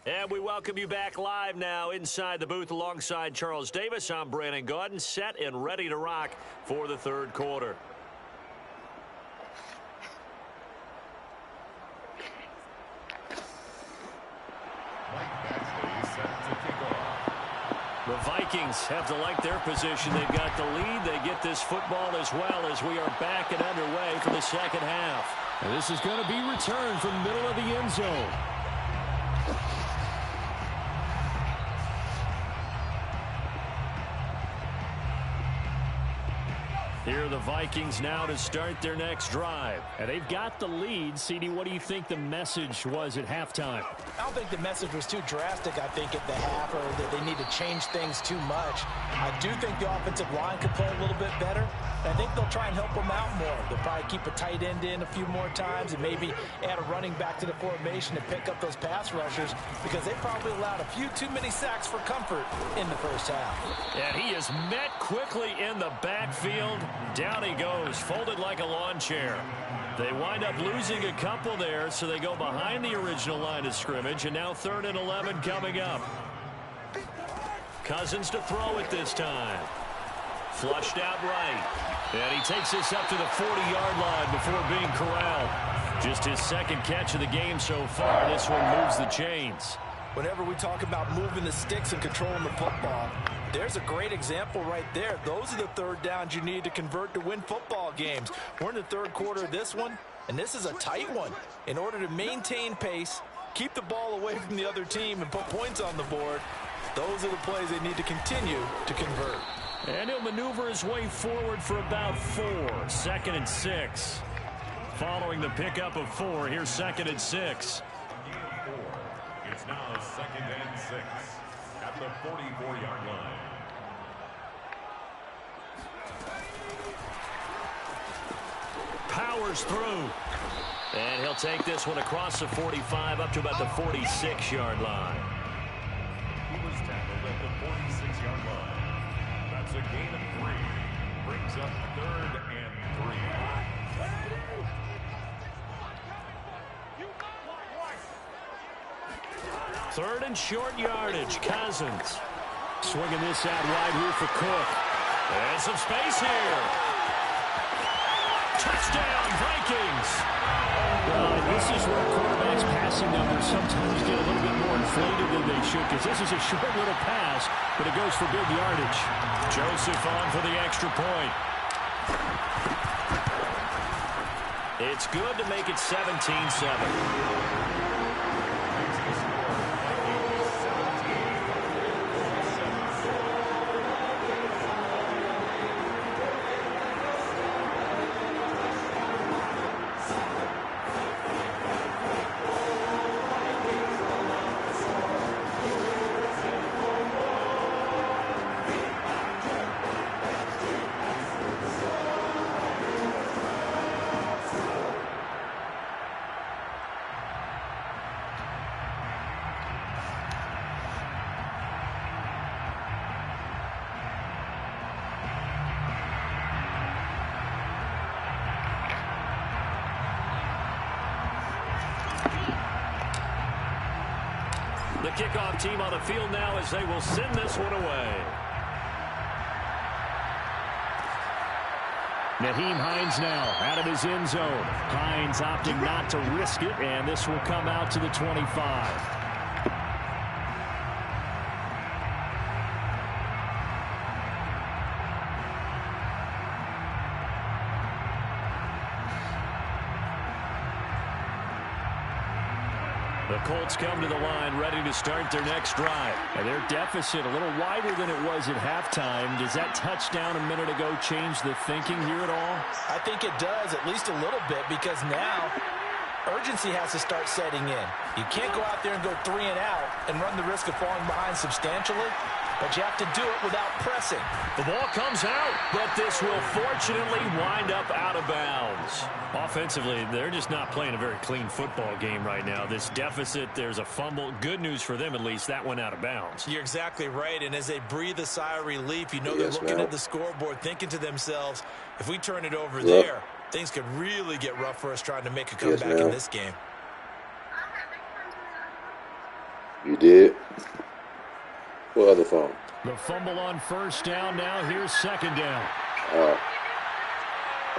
And we welcome you back live now inside the booth alongside Charles Davis. I'm Brandon Gaudin, set and ready to rock for the third quarter. The Vikings have to like their position. They've got the lead. They get this football as well as we are back and underway for the second half. And this is going to be returned from the middle of the end zone. Here are the Vikings now to start their next drive. And they've got the lead. CD, what do you think the message was at halftime? I don't think the message was too drastic, I think, at the half, or that they need to change things too much. I do think the offensive line could play a little bit better. I think they'll try and help them out more. They'll probably keep a tight end in a few more times and maybe add a running back to the formation to pick up those pass rushers because they probably allowed a few too many sacks for comfort in the first half. And he is met quickly in the backfield. Down he goes, folded like a lawn chair. They wind up losing a couple there, so they go behind the original line of scrimmage, and now 3rd and 11 coming up. Cousins to throw it this time. Flushed out right. And he takes this up to the 40-yard line before being corralled. Just his second catch of the game so far. This one moves the chains. Whenever we talk about moving the sticks and controlling the football, there's a great example right there. Those are the third downs you need to convert to win football games. We're in the third quarter of this one, and this is a tight one. In order to maintain pace, keep the ball away from the other team, and put points on the board, those are the plays they need to continue to convert. And he'll maneuver his way forward for about 4. 2nd and 6. Following the pickup of 4, here's 2nd and 6. It's now 2nd and 6 at the 44-yard line. Powers through. And he'll take this one across the 45 up to about the 46-yard line. He was tackled at the 46-yard line. That's a gain of 3. Brings up 3rd and 3. 3rd and short yardage. Cousins swinging this out wide here for Cook. And some space here. Touchdown, Vikings. Well, this is where quarterbacks' passing numbers sometimes get a little bit more inflated than they should, because this is a short little pass, but it goes for big yardage. Joseph on for the extra point. It's good to make it 17-7. The kickoff team on the field now as they will send this one away. Nyheim Hines now out of his end zone. Hines opting not to risk it, and this will come out to the 25. The Colts come to the line ready to start their next drive. And their deficit a little wider than it was at halftime. Does that touchdown a minute ago change the thinking here at all? I think it does, at least a little bit, because now urgency has to start setting in. You can't go out there and go 3 and out and run the risk of falling behind substantially, but you have to do it without pressing. The ball comes out, but this will fortunately wind up out of bounds. Offensively, they're just not playing a very clean football game right now. This deficit, there's a fumble. Good news for them, at least. That went out of bounds. You're exactly right, and as they breathe a sigh of relief, you know they're looking at the scoreboard, thinking to themselves, if we turn it over there, things could really get rough for us trying to make a comeback in this game. You did? What other phone? The fumble on first down now. Here's second down.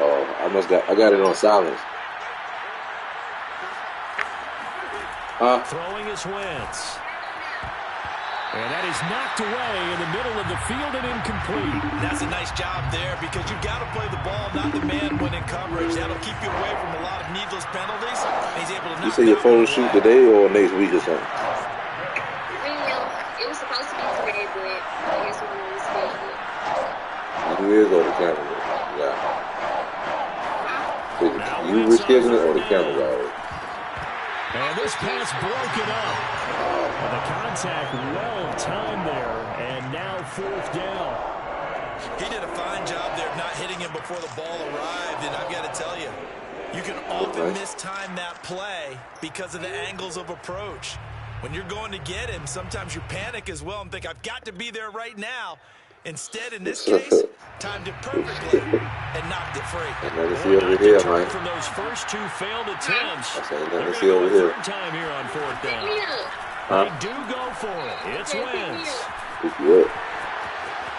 I got it on silence. Throwing his Wentz. And that is knocked away in the middle of the field and incomplete. That's a nice job there because you've got to play the ball, not the man when in coverage. That'll keep you away from a lot of needless penalties. He's able to knock. You say your photo shoot today or next week or something? It was supposed to be today, but I guess we're going to reschedule it. You is or the camera? Yeah. You rescheduling it or the camera already? And this pass broken up. And the contact well timed there, and now fourth down. He did a fine job there of not hitting him before the ball arrived, and I've got to tell you, you can often mistime that play because of the angles of approach. When you're going to get him, sometimes you panic as well and think, I've got to be there right now. Instead, in this case, timed it perfectly and knocked it free. Let me see over here, man. From those first 2 failed attempts. Let me see over here. Third time here on fourth down. They do go for it. It's Wentz.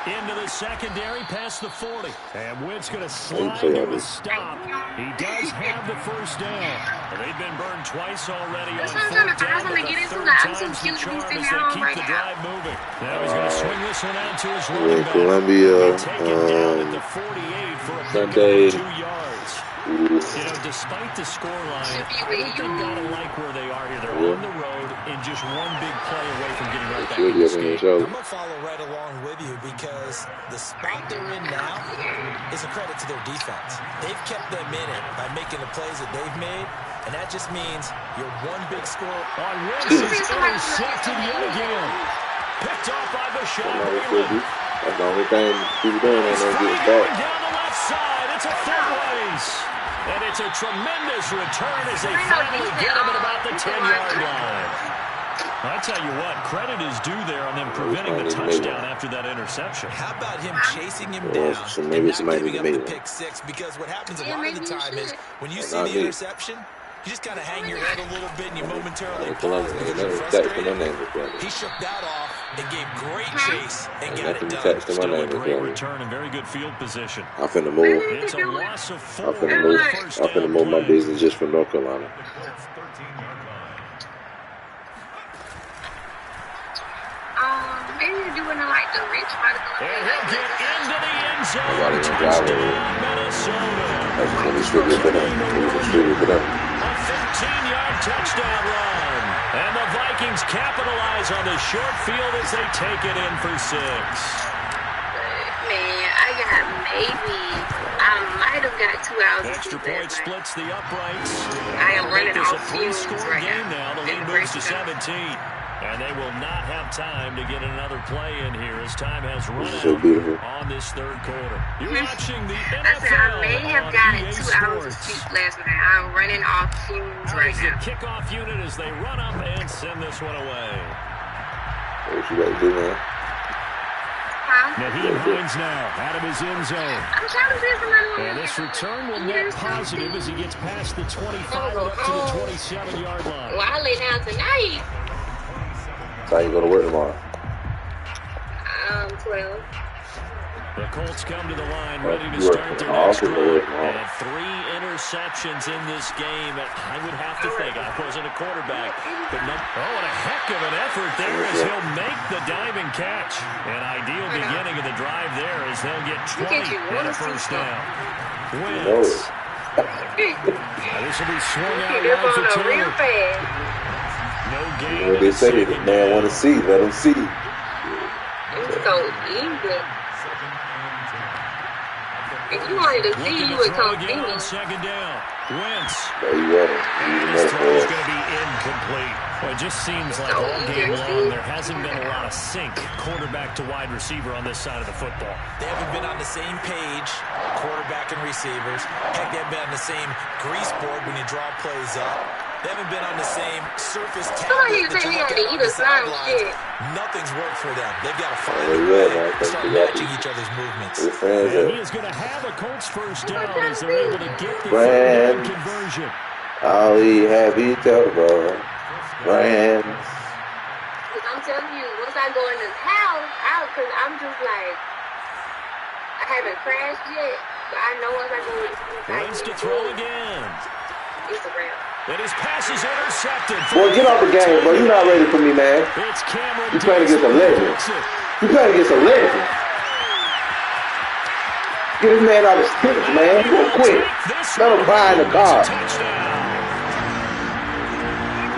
Into the secondary, past the 40. And Wentz going to slide to a stop. He does have the first down. Well, they've been burned twice already on fourth down. But the third time's the charm as they keep the drive moving. Now he's going to swing this one out to his running back. Columbia, Taken down at the 48 for a Sunday. 2 yards. You know, despite the scoreline, I think they've got to like where they are here. They're on the road and just one big play away from getting right back in this game. I'm going to follow right along with you because the spot they're in now is a credit to their defense. They've kept them in it by making the plays that they've made, and that just means you're one big score. On Wentz is intercepted yet again. Picked off by Bashad Breeland. That's the only thing people doing ain't no getting back. Down the left side. It's a foot race. And it's a tremendous return as they finally get him at about the 10-yard line. I tell you what, credit is due there on them preventing the touchdown after that interception. How about him chasing him down So maybe and not somebody giving up made the it. pick six? Because what happens a lot of the time is when you see the interception, you just kind of hang your head a little bit and you momentarily pause because you're frustrated. He shook that off and gave great chase and got it done. Still a great return and very good field position. I'm finna move. It's a loss of 4. I'm finna move my business just from North Carolina. Maybe you're doing it like the rich part of the and he'll get into the end zone. Touchdown, Minnesota. That's going to be strictly for them. A 15-yard touchdown run. And the Vikings capitalize on the short field as they take it in for 6. Man, I might have got 2 hours. Extra point splits the uprights. I am running off fumes right now. The lead moves to 17. And they will not have time to get another play in here as time has run out on this third quarter. You're watching the NFL. I said I may have gotten 2 hours of sleep last night. I'm running off fumes right now. The kickoff unit as they run up and send this one away. What you got to do, man? Naheem Hines now out of his end zone. I'm trying to get somebody. And this return will net positive as he gets past the 25 up to the 27-yard line. Well, I lay down tonight. How you go to work tomorrow? 12. The Colts come to the line, ready to start their next drive. And 3 interceptions in this game. I would have to think, I wasn't a quarterback, but and a heck of an effort there as he'll make the diving catch. An ideal beginning of the drive there as they'll get 20 and a first down. Wins. This will be swung out wide for Taylor. No game. What they say, the man want to see, let him see. It's so easy. If you wanted to see, you would come see me. Second down. Wentz. There you go. This throw is going to be incomplete. Well, it just seems like all game long there hasn't been a lot of sync quarterback to wide receiver on this side of the football. They haven't been on the same page, quarterback and receivers. Heck, they haven't been on the same grease board when you draw plays up. They haven't been on the same surface tablet that you look at on the sidelines. Nothing's worked for them. They've got to find a way to start matching each other's movements. And he is going to have a Colts first down as they're able to get the third down conversion. All he happy talk about friends. I'm telling you, once I go in this house, because I'm just like, I haven't crashed yet, but I know once I go inside. Wants to throw again. It's a wrap. And his pass is intercepted. Boy, get off the game, bro. You're not ready for me, man. It's Cameron. You playing against a legend. You playing against a legend. Get this man out of sticks, man. He gonna quit. Let him cry in the car.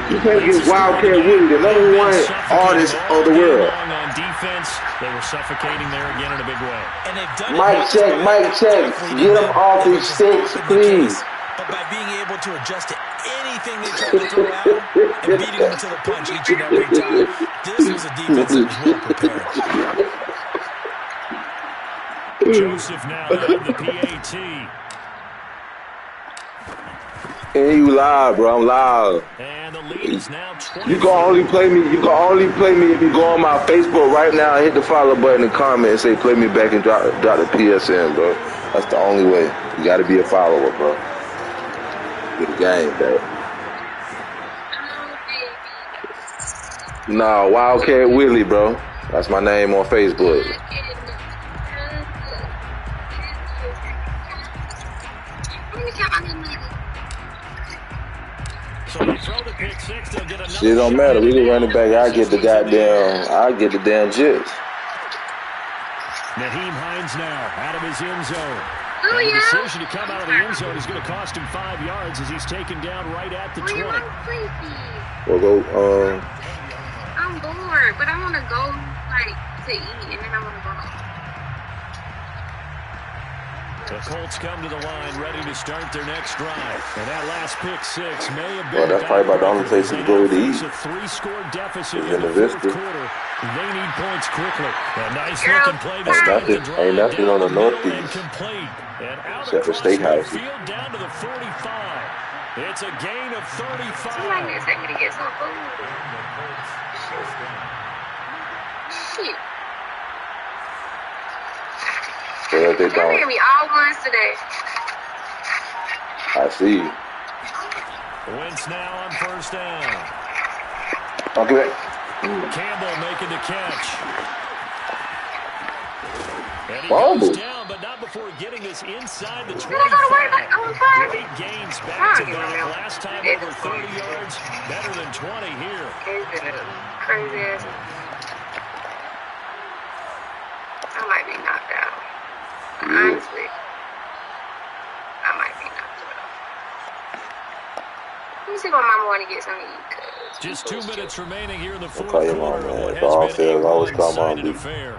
You playing against WILDCAT Willie, the #1 artist of the world. On defense, they were suffocating there again in a big way. And they've done Mike check. Get him off his sticks, please. But by being able to adjust to anything they try to throw out and beating them to the punch each and every time, this was a defense that was well prepared. Joseph now out of the PAT. And you live, bro. I'm live. And the lead is now 20. You can only play me. You can only play me if you go on my Facebook right now and hit the follow button and comment and say play me back and drop the PSN, bro. That's the only way. You got to be a follower, bro. Get the game, bro. Nah, WILDCAT Willie, bro. That's my name on Facebook. Shit don't matter. We can run it back. I get the damn jits. Naheem Hines now out of his end zone. And the decision to come out of the end zone is going to cost him 5 yards as he's taken down right at the 20. We'll go. I'm bored, but I want to go to eat, and then I want to go home. The Colts come to the line, ready to start their next drive. And that last pick six may have been. Well, that's probably about the only place you go to eat. A 3-score deficit in the fourth quarter. They need points quickly. A nice looking play to start the drive. Ain't nothing on the northeast. Except for Steakhouse. Field down to the 45. It's a gain of 35. Somebody needs to take me to get some food. Shit. Well, they don't. Y'all hear me all once today. I see you. Wentz now on first down. Okay. Campbell making the catch. And he goes down, but not before getting this inside the 25. Great gains back-to-back. Last time over 30 yards, better than 20 here. Crazy. I might be knocked out. Honestly, I might be knocked out. Let me see if my mama want to get something to eat. Just 2 minutes remaining here in the fourth quarter of what has been a one-sided affair.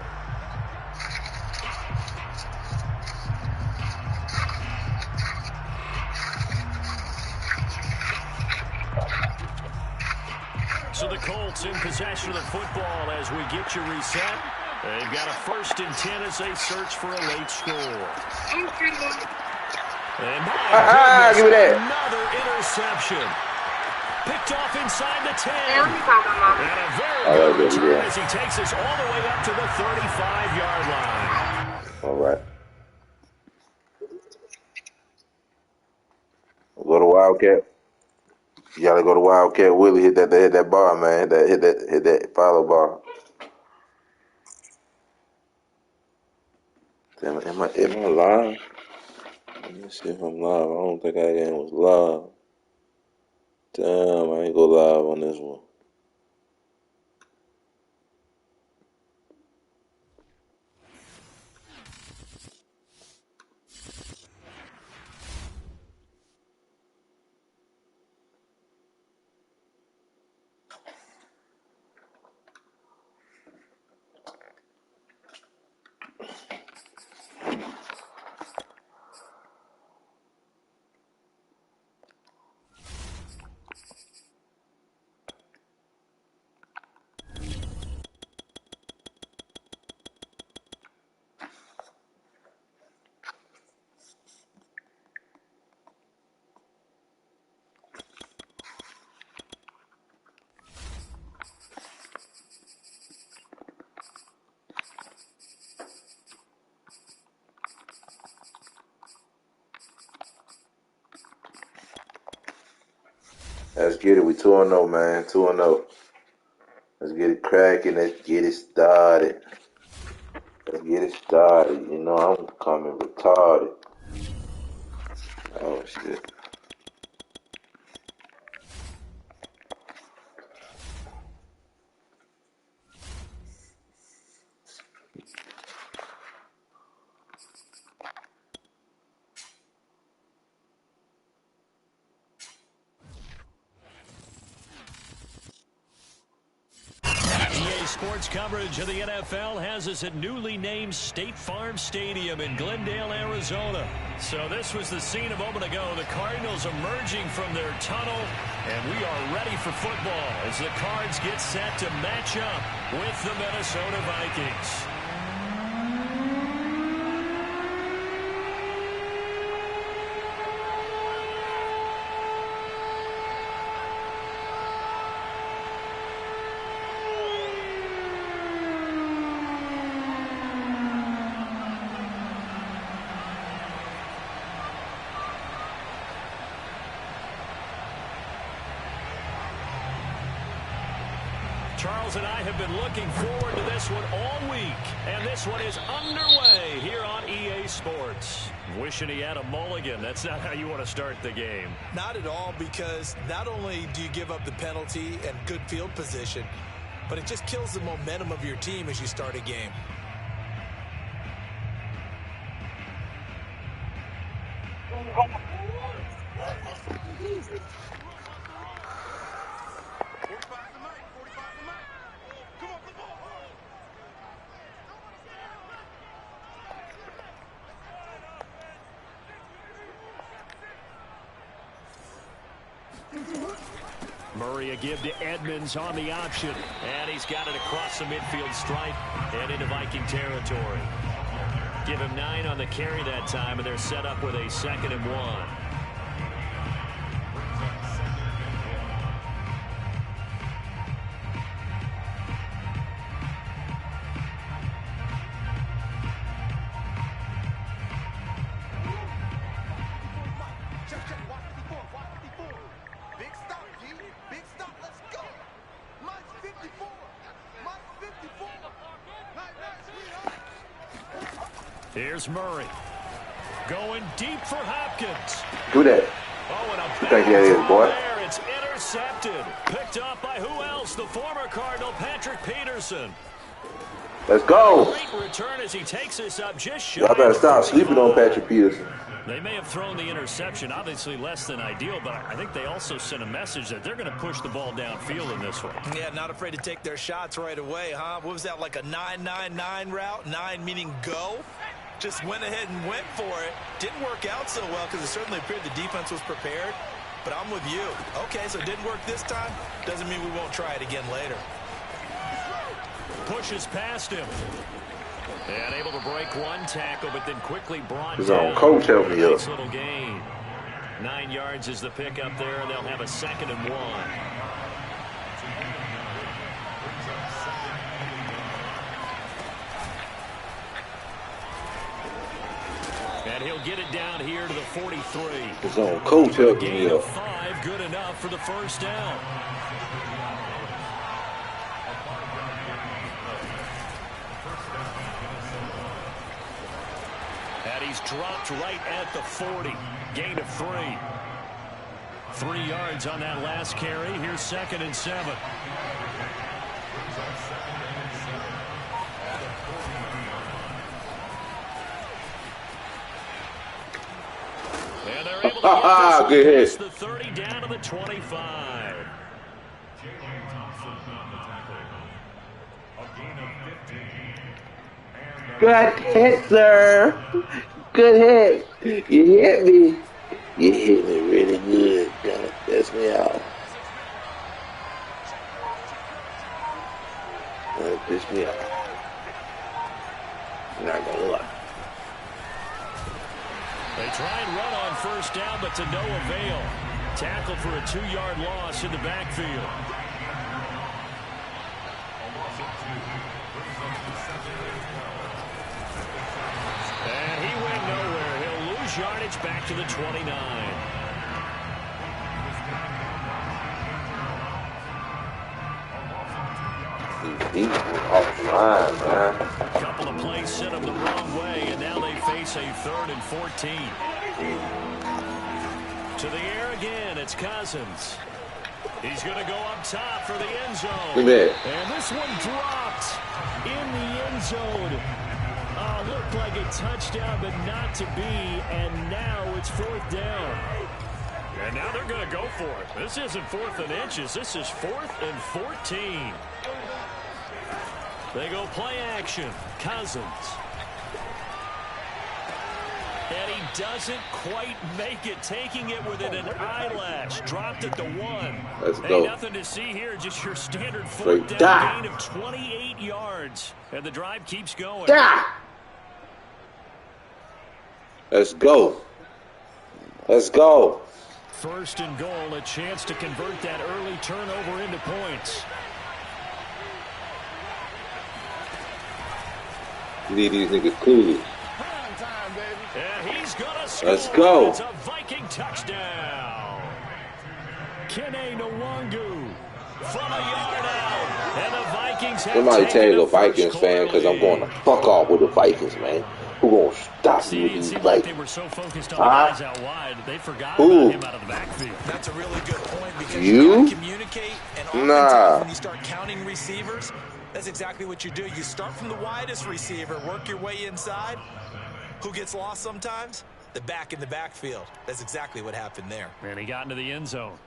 So the Colts in possession of the football as we get you reset. They've got a 1st and 10 as they search for a late score. And my give me that. Another interception. Picked off inside the 10. And a very good return as he takes us all the way up to the 35-yard line. All right. We'll go to Wildcat. You gotta go to Wildcat. Willie hit that bar, man. Hit that follow bar. Damn, am I live? Let me see if I'm live. I don't think I was live. Damn, I ain't go live on this one. Let's get it. We 2-0, man. 2-0. Let's get it cracking. Let's get it started. Let's get it started. You know I'm coming retarded. Oh, shit. Sports coverage of the NFL has us at newly named State Farm Stadium in Glendale, Arizona. So this was the scene a moment ago. The Cardinals emerging from their tunnel, and we are ready for football as the Cards get set to match up with the Minnesota Vikings. Charles and I have been looking forward to this one all week, and this one is underway here on EA Sports. Wishing he had a mulligan. That's not how you want to start the game. Not at all, because not only do you give up the penalty and good field position, but it just kills the momentum of your team as you start a game. Murray a give to Edmonds on the option, and he's got it across the midfield stripe and into Viking territory. Give him 9 on the carry that time, and they're set up with a 2nd and 1. Big stop, let's go. Mine's 54. Here's Murray. Going deep for Hopkins. Do that. Oh, and a you think that is, boy? there. It's intercepted. Picked up by who else? The former Cardinal, Patrick Peterson. Let's go. Great return as he takes this up just shy. Y'all better stop sleeping on Patrick Peterson. They may have thrown the interception, obviously less than ideal, but I think they also sent a message that they're going to push the ball downfield in this one. Yeah, not afraid to take their shots right away, huh? What was that, like a 9-9-9 route? 9 meaning go? Just went ahead and went for it. Didn't work out so well because it certainly appeared the defense was prepared. But I'm with you. Okay, so it didn't work this time. Doesn't mean we won't try it again later. Pushes past him. And able to break one tackle, but then quickly brought His down. own coach helped me up. Nice little gain. 9 yards is the pickup there. They'll have a 2nd and 1. And he'll get it down here to the 43. His own coach helped me Gain up. of 5, good enough for the first down. And he's dropped right at the 40. Gain of 3. 3 yards on that last carry. Here's 2nd and 7. And they're able to get Good hit. the 30 down to the 25. Good hit, sir. Good hit. You hit me. You hit me really good. Gonna piss me out. Gonna piss me out. I'm not gonna lie. They try and run on first down, but to no avail. Tackle for a 2-yard loss in the backfield. And he went nowhere. He'll lose yardage back to the 29. He's off the line, man. A couple of plays sent him the wrong way, and now they face a 3rd and 14. To the air again, it's Cousins. He's going to go up top for the end zone. And this one dropped in the end zone. Looked like a touchdown, but not to be, and now it's 4th down. And now they're going to go for it. This isn't 4th and inches. This is 4th and 14. They go play action. Cousins. And he doesn't quite make it, taking it within an eyelash. Dropped at the 1. Let's go. Nothing to see here, just your standard 4th down gain of 28 yards. And the drive keeps going. Let's go. Let's go. 1st and goal, a chance to convert that early turnover into points. You need these niggas clueless. And he's gonna score. Let's go. It's a Viking touchdown. Kene Nwangu from a yard out. And the Vikings have Somebody tag a Vikings first fan because I'm going to fuck off with the Vikings, man. Who gonna stop me with these Vikings? Vikings? They were so focused on the guys out wide, they forgot about him out of the backfield. That's a really good point because you gotta communicate, and oftentimes when you start counting receivers, that's exactly what you do. You start from the widest receiver, work your way inside. Who gets lost sometimes? The back in the backfield. That's exactly what happened there. And he got into the end zone.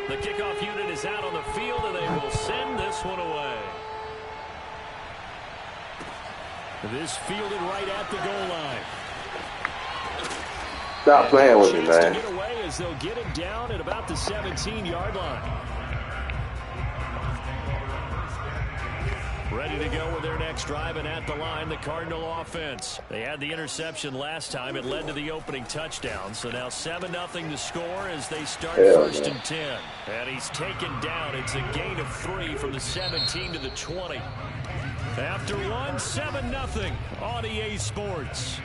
The kickoff unit is out on the field, and they will send this one away. This fielded right at the goal line. Stop playing with me, man. To get away as they'll get him down at about the 17-yard line. Ready to go with their next drive, and at the line, the Cardinal offense. They had the interception last time. It led to the opening touchdown. So now 7-0 to score as they start 1st and 10. And he's taken down. It's a gain of 3 from the 17 to the 20. After 7-0 on EA Sports.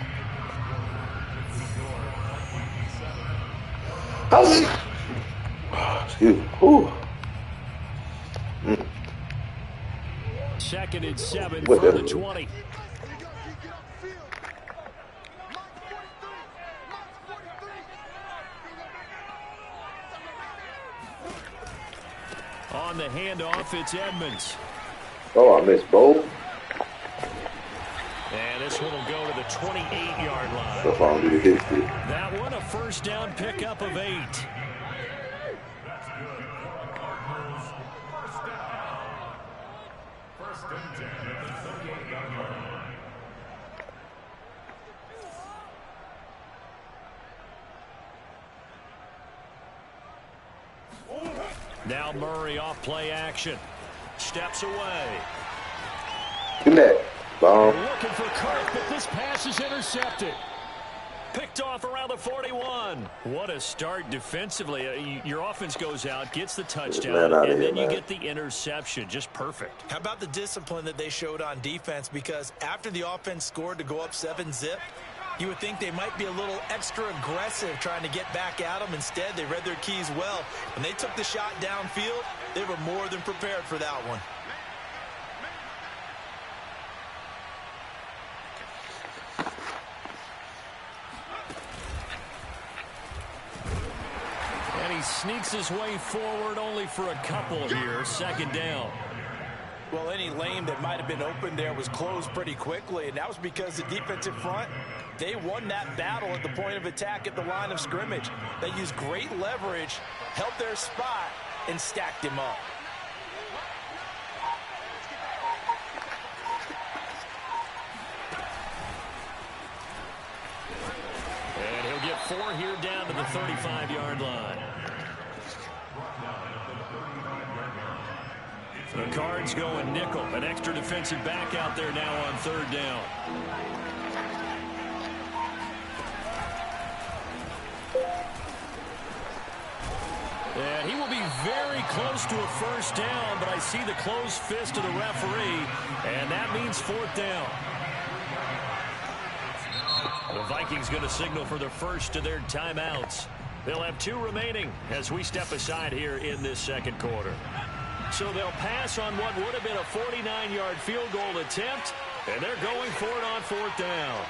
Excuse me. Ooh. 2nd and 7 from the 20. On the handoff, it's Edmonds. Oh, I missed both. And this one will go to the 28-yard line. So if I don't do the history. That one, a first down pickup of 8. That's good. Cardinals, first down. First and 10 at the 38-yard line. Now Murray off play action. Steps away. Give me that. Bomb. Looking for Kirk, but this pass is intercepted. Picked off around the 41. What a start defensively. Your offense goes out, gets the touchdown, and then you get the interception. Just perfect. How about the discipline that they showed on defense? Because after the offense scored to go up 7-zip, you would think they might be a little extra aggressive trying to get back at them. Instead, they read their keys well. When they took the shot downfield, they were more than prepared for that one. And he sneaks his way forward only for a couple here. 2nd down. Well, any lane that might have been open there was closed pretty quickly, and that was because the defensive front, they won that battle at the point of attack at the line of scrimmage. They used great leverage, held their spot, and stacked him up. And he'll get 4 here down to the 35-yard line. The Cards going nickel. An extra defensive back out there now on 3rd down. And he will be very close to a first down, but I see the closed fist of the referee, and that means 4th down. The Vikings going to signal for the first of their timeouts. They'll have 2 remaining as we step aside here in this 2nd quarter. So they'll pass on what would have been a 49-yard field goal attempt, and they're going for it on 4th down.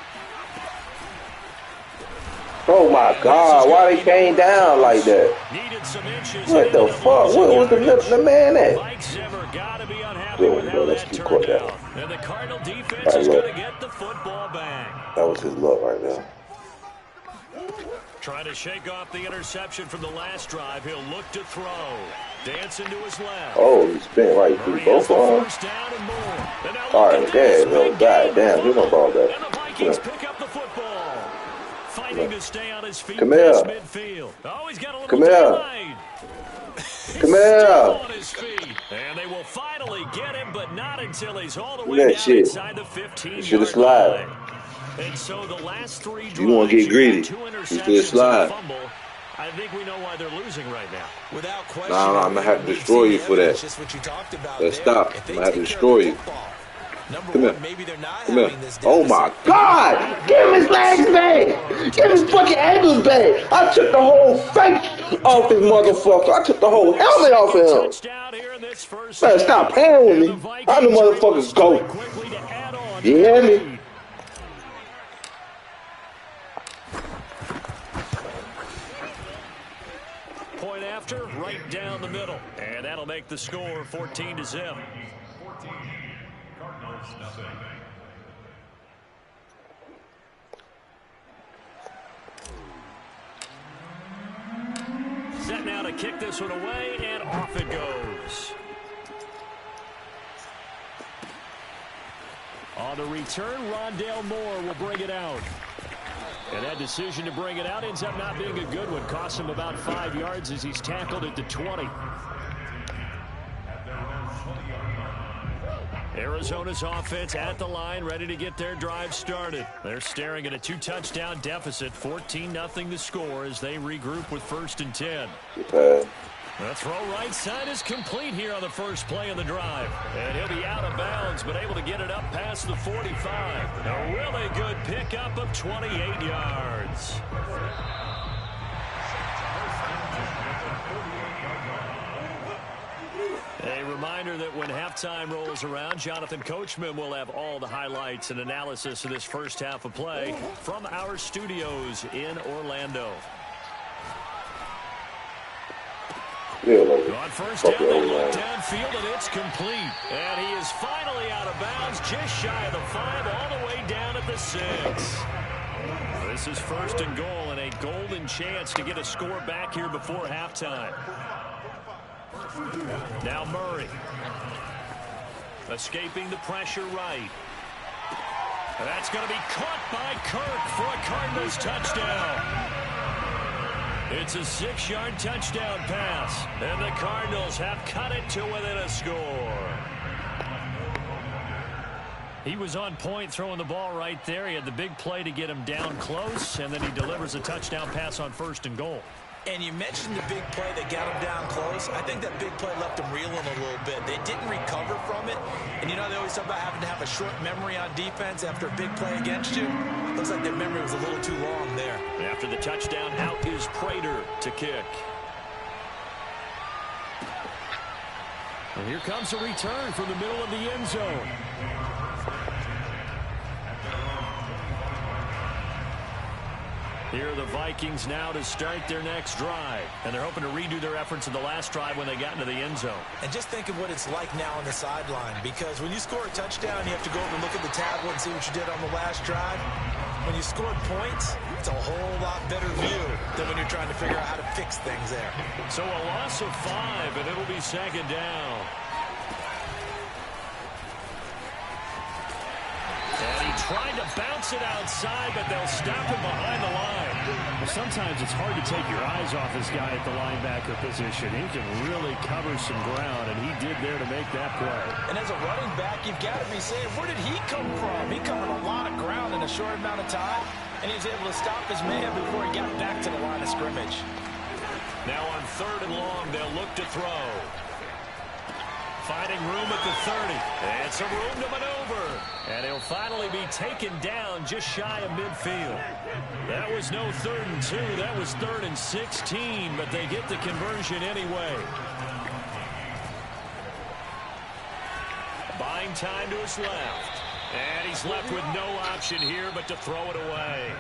Oh my God! Why they came down like that? Needed some inches. What the fuck? Where was the man at? Mike's ever got to be unhappy with how that turned out. And the Cardinal defense is going to get the football back. That was his luck right there. Trying to shake off the interception from the last drive. He'll look to throw. Dancing to his left. Oh, he spent right through both of them. All right, there, no, God damn, he's no ball back. And the Vikings pick up the football. Fighting to stay on his feet. Come here. Midfield. Oh, he's got a little Come here. Come here. On his feet. And they will finally get him, but not until he's all the way down inside the 15-yard line. And so the last 3 drives, you want to get greedy. You should slide. I think we know why they're losing right now. Without question. No, I'm going to have to destroy you for that. Just what you talked about. Let's stop. I'm going to have to destroy you. Come here. Maybe they're not having this oh my God! Give him his legs back! Give him his fucking ankles back! I took the whole face off his motherfucker. I took the whole helmet off of him. Man, stop playing with me. I'm the motherfucker's goat. You hear me? Point after, right down the middle. And that'll make the score 14-0. 14. Cardinals nothing. Set now to kick this one away, and off it goes. On the return, Rondale Moore will bring it out. And that decision to bring it out ends up not being a good one. Costs him about 5 yards as he's tackled at the 20. Arizona's offense at the line, ready to get their drive started. They're staring at a 2-touchdown deficit, 14-0 the score as they regroup with 1st and 10. The throw right side is complete here on the first play of the drive. And he'll be out of bounds, but able to get it up past the 45. A really good pickup of 28 yards. halftime rolls around, Jonathan Coachman will have all the highlights and analysis of this first half of play from our studios in Orlando. On first down, they look downfield, and it's complete. And he is finally out of bounds, just shy of the 5, all the way down at the 6. This is first and goal, and a golden chance to get a score back here before halftime. Now Murray. Escaping the pressure right. That's going to be caught by Kirk for a Cardinals touchdown. It's a 6-yard touchdown pass, and the Cardinals have cut it to within a score. He was on point throwing the ball right there. He had the big play to get him down close, and then he delivers a touchdown pass on first and goal. And you mentioned the big play that got him down close. I think that big play left him reeling a little bit. They didn't recover from it. And you know, they always talk about having to have a short memory on defense after a big play against you. Looks like their memory was a little too long there. After the touchdown, out is Prater to kick. And here comes a return from the middle of the end zone. Here are the Vikings now to start their next drive. And they're hoping to redo their efforts in the last drive when they got into the end zone. And just think of what it's like now on the sideline. Because when you score a touchdown, you have to go over and look at the tablet and see what you did on the last drive. When you scored points, it's a whole lot better view than when you're trying to figure out how to fix things there. So a loss of 5, and it'll be second down. And he tried to bounce it outside, but they'll stop him behind the line. Well, sometimes it's hard to take your eyes off this guy at the linebacker position. He can really cover some ground, and he did there to make that play. And as a running back, you've got to be saying, where did he come from? He covered a lot of ground in a short amount of time, and he was able to stop his man before he got back to the line of scrimmage. Now on 3rd and long, they'll look to throw. Finding room at the 30. And some room to maneuver. And he'll finally be taken down just shy of midfield. That was no 3rd and 2. That was 3rd and 16. But they get the conversion anyway. Buying time to his left. And he's left with no option here but to throw it away.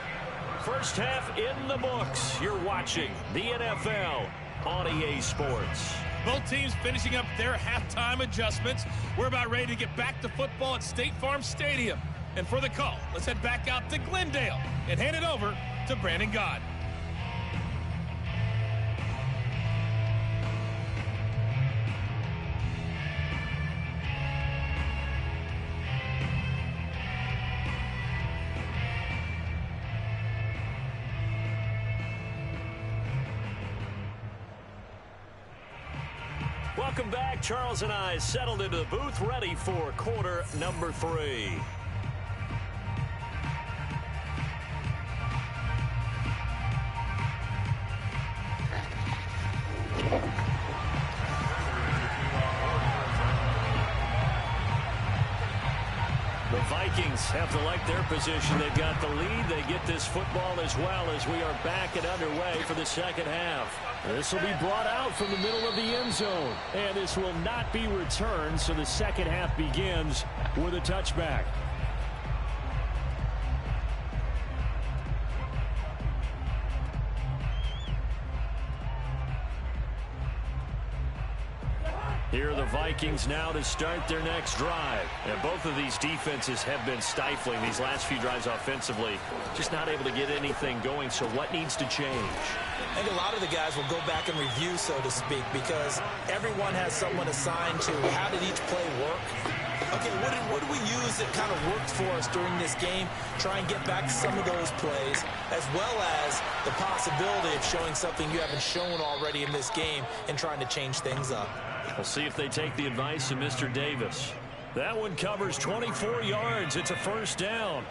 First half in the books. You're watching the NFL on EA Sports. Both teams finishing up their halftime adjustments. We're about ready to get back to football at State Farm Stadium. And for the call, let's head back out to Glendale and hand it over to Brandon Gott. Welcome back. Charles and I settled into the booth, ready for quarter number 3. The Vikings have to like their position. They've got the lead. They get this football as well as we are back and underway for the second half. This will be brought out from the middle of the end zone. And this will not be returned, so the second half begins with a touchback. Here are the Vikings now to start their next drive. And both of these defenses have been stifling these last few drives offensively. Just not able to get anything going, so what needs to change? I think a lot of the guys will go back and review, so to speak, because everyone has someone assigned to how did each play work. Okay, what did we use that kind of worked for us during this game? Try and get back to some of those plays, as well as the possibility of showing something you haven't shown already in this game and trying to change things up. We'll see if they take the advice of Mr. Davis. That one covers 24 yards. It's a first down.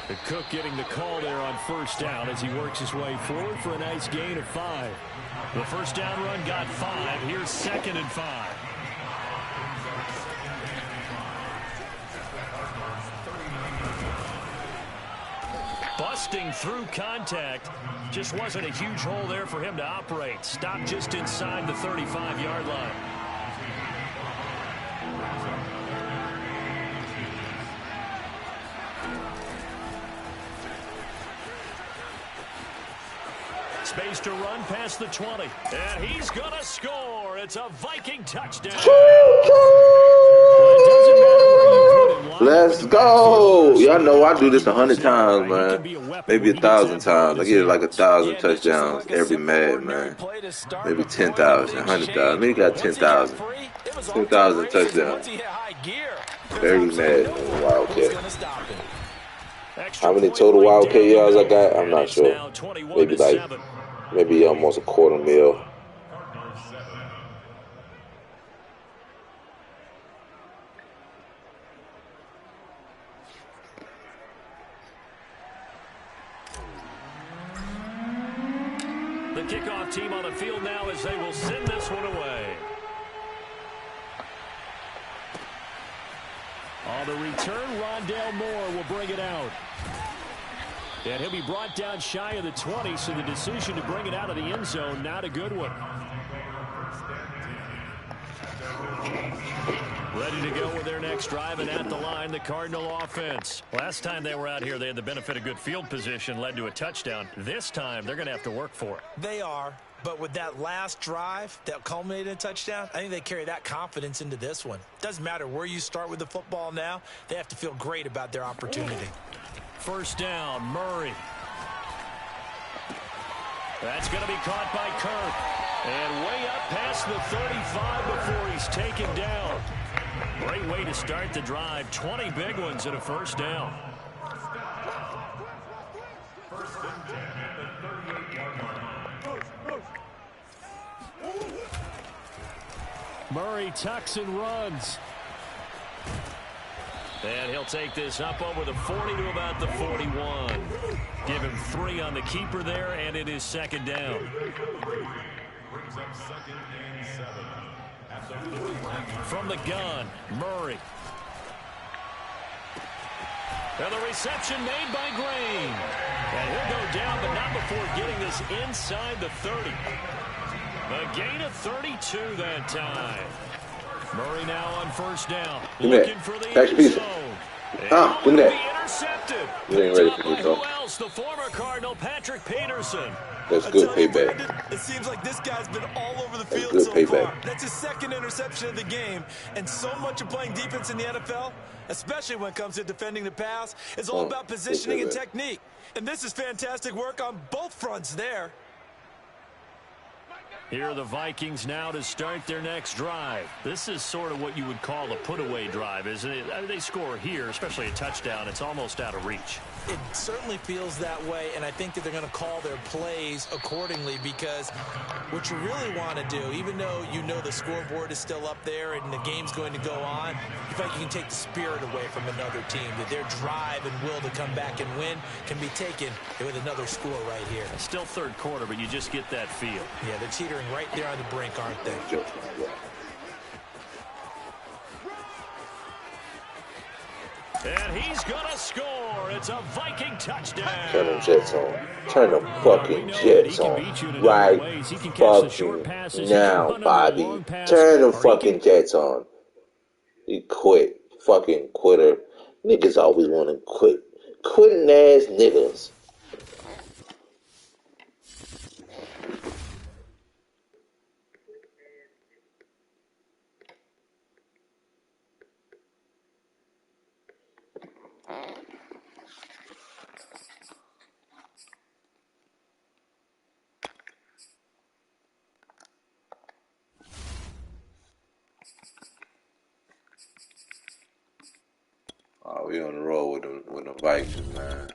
The Cook getting the call there on first down as he works his way forward for a nice gain of 5. The first down run got 5. Here's 2nd and 5. busting through contact. Just wasn't a huge hole there for him to operate. Stopped just inside the 35-yard line. Space to run past the 20. And he's going to score. It's a Viking touchdown. Let's go. Y'all know I do this 100 times, man. Maybe 1,000 times. I get like 1,000 touchdowns every Madden, man. Maybe 10,000, 100,000. Maybe got 10,000. 10,000 touchdowns. Every Madden Wildcat. How many total Wildcat yards I got? I'm not sure. Maybe almost a $250,000. The kickoff team on the field now as they will send this one away. On the return, Rondale Moore will bring it out. And he'll be brought down shy of the 20, so the decision to bring it out of the end zone, not a good one. Ready to go with their next drive, and at the line, the Cardinal offense. Last time they were out here, they had the benefit of good field position, led to a touchdown. This time, they're going to have to work for it. They are, but with that last drive that culminated in a touchdown, I think they carry that confidence into this one. Doesn't matter where you start with the football now, they have to feel great about their opportunity. First down, Murray. That's going to be caught by Kirk. And way up past the 35 before he's taken down. Great way to start the drive. 20 big ones and a first down. Murray tucks and runs. And he'll take this up over the 40 to about the 41. Give him 3 on the keeper there, and it is second down. From the gun, Murray. And the reception made by Green. And he'll go down, but not before getting this inside the 30. A gain of 32 that time. Murray now on first down. Looking for the end zone. Give me that. Intercepted. You ain't ready for me, though. Who else? The former Cardinal, Patrick Peterson. That's good payback. It seems like this guy's been all over the field so far. That's his second interception of the game. And so much of playing defense in the NFL, especially when it comes to defending the pass, is all about positioning and technique. And this is fantastic work on both fronts there. Here are the Vikings now to start their next drive. This is sort of what you would call a put-away drive, isn't it? I mean, they score here, especially a touchdown. It's almost out of reach. It certainly feels that way, and I think that they're going to call their plays accordingly because what you really want to do, even though you know the scoreboard is still up there and the game's going to go on, you feel like you can take the spirit away from another team, that their drive and will to come back and win can be taken with another score right here. It's still third quarter, but you just get that feel. Yeah, they're teetering right there on the brink, aren't they? And he's gonna score. It's a Viking touchdown. Turn them Jets on. Turn them fucking Jets on. Right fucking now, Bobby. Turn them fucking Jets on. You quit. Fucking quitter. Niggas always want to quit. Quitting ass niggas. Oh, we on the road with the Vikings, man.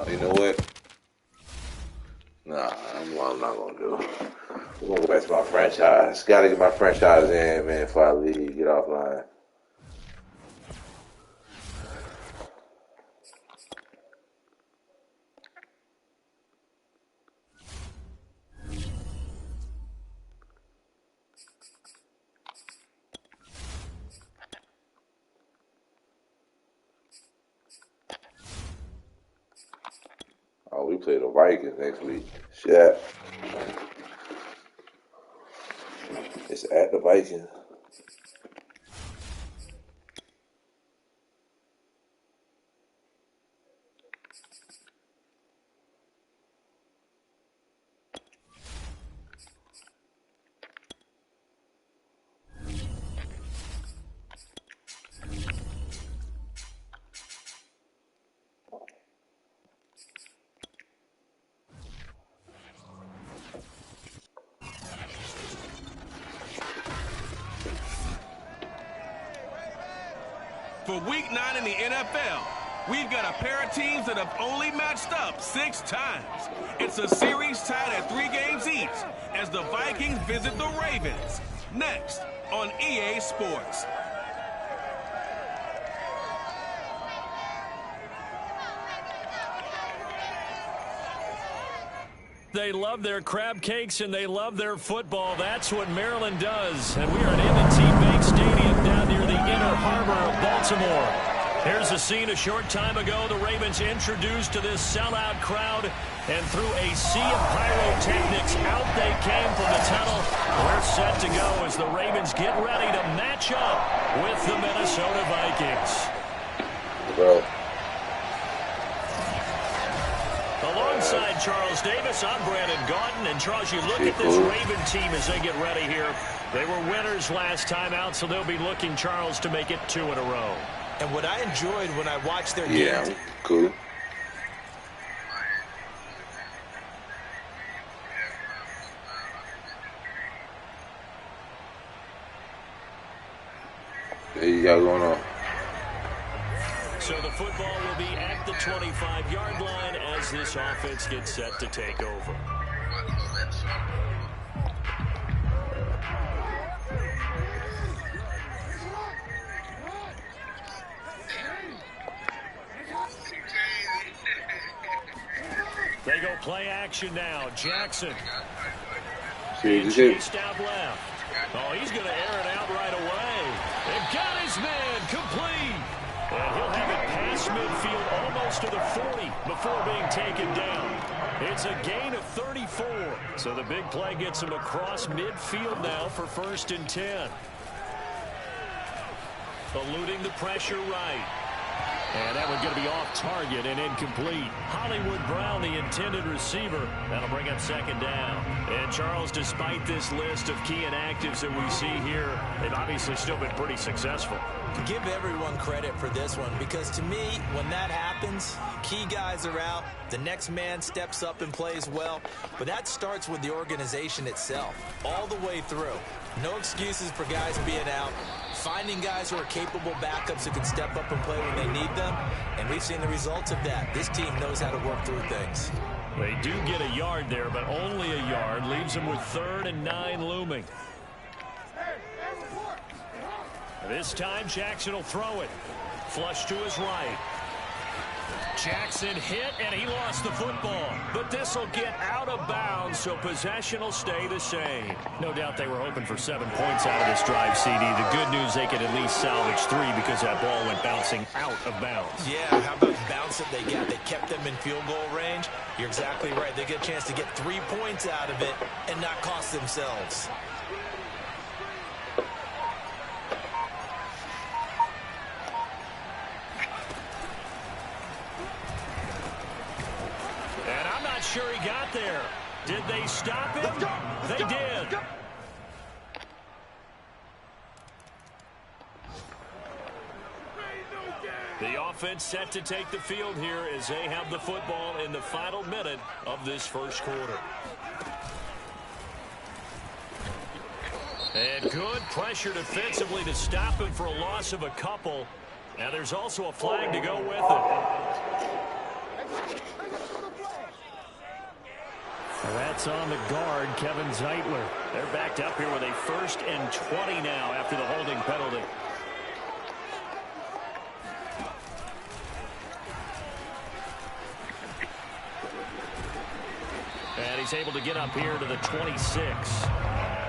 You know what? Nah, I'm not gonna do it. We're gonna go back to my franchise. Gotta get my franchise in, man, before I leave. Get offline. play the Vikings next week. Shit. It's at the Vikings. For Week 9 in the NFL, we've got a pair of teams that have only matched up 6 times. It's a series tied at 3 games each as the Vikings visit the Ravens. Next on EA Sports. They love their crab cakes and they love their football. That's what Maryland does. And we are at M&T Bank Stadium down near the Inner Harbor of Baltimore. Here's a scene a short time ago. The Ravens introduced to this sellout crowd, and through a sea of pyrotechnics, out they came from the tunnel. We're set to go as the Ravens get ready to match up with the Minnesota Vikings. Bro. Alongside Charles Davis, I'm Brandon Gaudin. And Charles, you look at this Raven team as they get ready here. They were winners last time out, so they'll be looking, Charles, to make it 2 in a row. And what I enjoyed when I watched their games. Yeah, cool. What you got going on? So the football will be at the 25-yard line as this offense gets set to take over. They go play action now. Jackson. Chased out left. Oh, he's going to air it out right away. They've got his man complete. And he'll have it past midfield almost to the 40 before being taken down. It's a gain of 34. So the big play gets him across midfield now for 1st and 10. Eluding the pressure right. And that one's going to be off target and incomplete. Hollywood Brown, the intended receiver. That'll bring up 2nd down. And Charles, despite this list of key inactives that we see here, they've obviously still been pretty successful. Give everyone credit for this one, because to me, when that happens, key guys are out, the next man steps up and plays well, but that starts with the organization itself, all the way through. No excuses for guys being out, finding guys who are capable backups who can step up and play when they need them, and we've seen the results of that. This team knows how to work through things. They do get a yard there, but only a yard. Leaves them with 3rd and 9 looming. This time, Jackson will throw it. Flush to his right. Jackson hit, and he lost the football. But this will get out of bounds, so possession will stay the same. No doubt they were hoping for 7 points out of this drive, CD. The good news, they could at least salvage 3 because that ball went bouncing out of bounds. Yeah, how about the bounce that they got? They kept them in field goal range. You're exactly right. They get a chance to get 3 points out of it and not cost themselves. Sure he got there. Did they stop him? They did. The offense set to take the field here as they have the football in the final minute of this 1st quarter. And good pressure defensively to stop him for a loss of a couple. Now there's also a flag to go with it. That's on the guard, Kevin Zeitler. They're backed up here with a 1st and 20 now after the holding penalty. And he's able to get up here to the 26.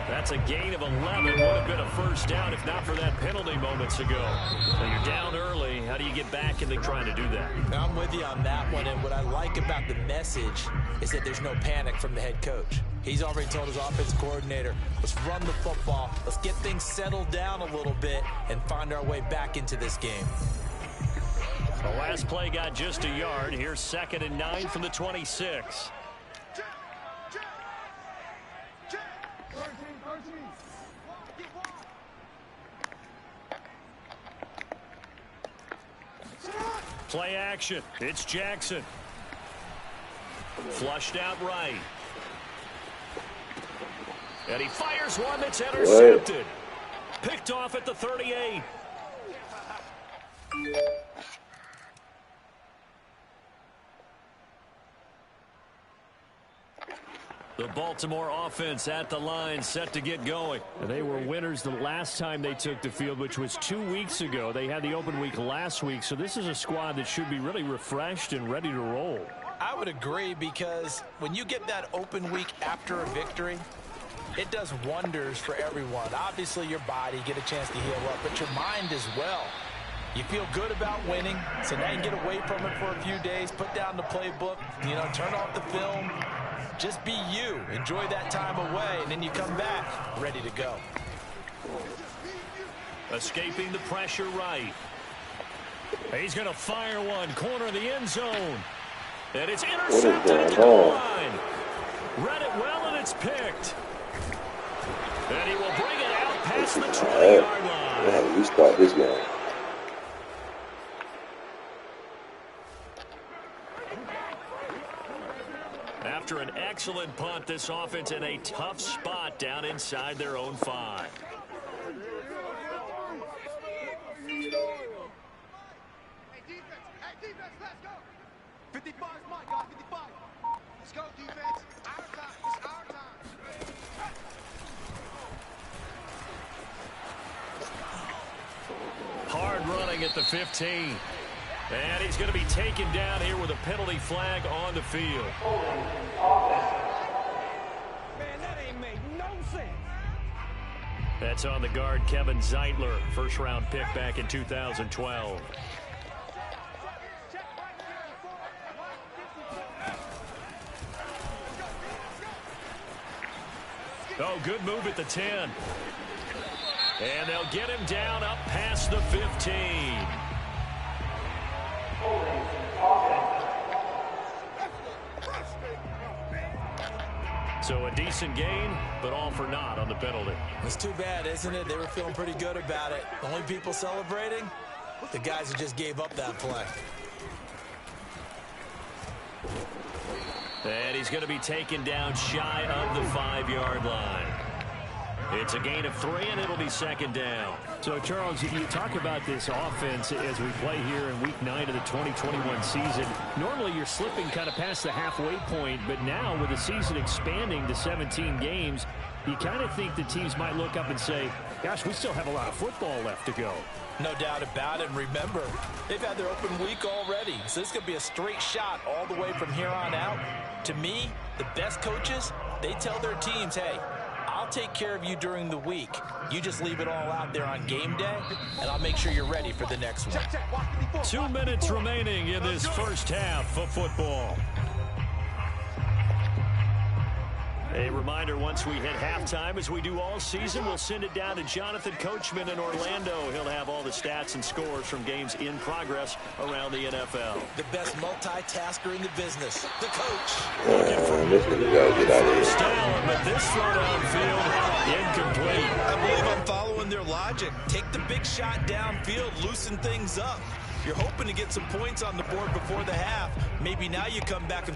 That's a gain of 11. Would have been a first down if not for that penalty moments ago. So you're down early. How do you get back into trying to do that? I'm with you on that one, and what I like about the message is that there's no panic from the head coach. He's already told his offense coordinator, let's run the football, let's get things settled down a little bit and find our way back into this game. The last play got just a yard. Here's 2nd and 9 from the 26. Play action. It's Jackson. Flushed out right. And he fires one that's intercepted. Picked off at the 38. The Baltimore offense at the line, set to get going. They were winners the last time they took the field, which was 2 weeks ago. They had the open week last week, so this is a squad that should be really refreshed and ready to roll. I would agree, because when you get that open week after a victory, it does wonders for everyone. Obviously, your body, get a chance to heal up, but your mind as well. You feel good about winning, so now you can get away from it for a few days, put down the playbook, turn off the film. Just be you. Enjoy that time away, and then you come back ready to go. Escaping the pressure right. He's going to fire one. Corner of the end zone. And it's intercepted at the goal line. Read it well, and it's picked. And he will bring it out past the 20-yard line. Man, we start this game. After an excellent punt, this offense in a tough spot down inside their own 5. Hey, defense, let's go. 55 is my guy, 55. Let's go, defense. Our time, it's our time. Hard running at the 15. And he's going to be taken down here with a penalty flag on the field. Man, that ain't made no sense. That's on the guard, Kevin Zeitler, first-round pick back in 2012. Oh, good move at the 10. And they'll get him down up past the 15. So a decent gain, but all for naught on the penalty. It's too bad, isn't it? They were feeling pretty good about it. The only people celebrating, the guys who just gave up that play. And he's going to be taken down shy of the 5-yard line. It's a gain of 3, and it'll be 2nd down. So, Charles, you talk about this offense as we play here in Week 9 of the 2021 season. Normally, you're slipping kind of past the halfway point, but now with the season expanding to 17 games, you kind of think the teams might look up and say, gosh, we still have a lot of football left to go. No doubt about it. And remember, they've had their open week already, so this could be a straight shot all the way from here on out. To me, the best coaches, they tell their teams, hey, I'll take care of you during the week. You just leave it all out there on game day, and I'll make sure you're ready for the next one. 2 minutes remaining in this first half of football. A reminder, once we hit halftime, as we do all season, we'll send it down to Jonathan Coachman in Orlando. He'll have all the stats and scores from games in progress around the NFL. The best multitasker in the business, the coach. This nigga gotta get out of First here. down, but this throw downfield, incomplete. I believe I'm following their logic. Take the big shot downfield, loosen things up. You're hoping to get some points on the board before the half. Maybe now you come back and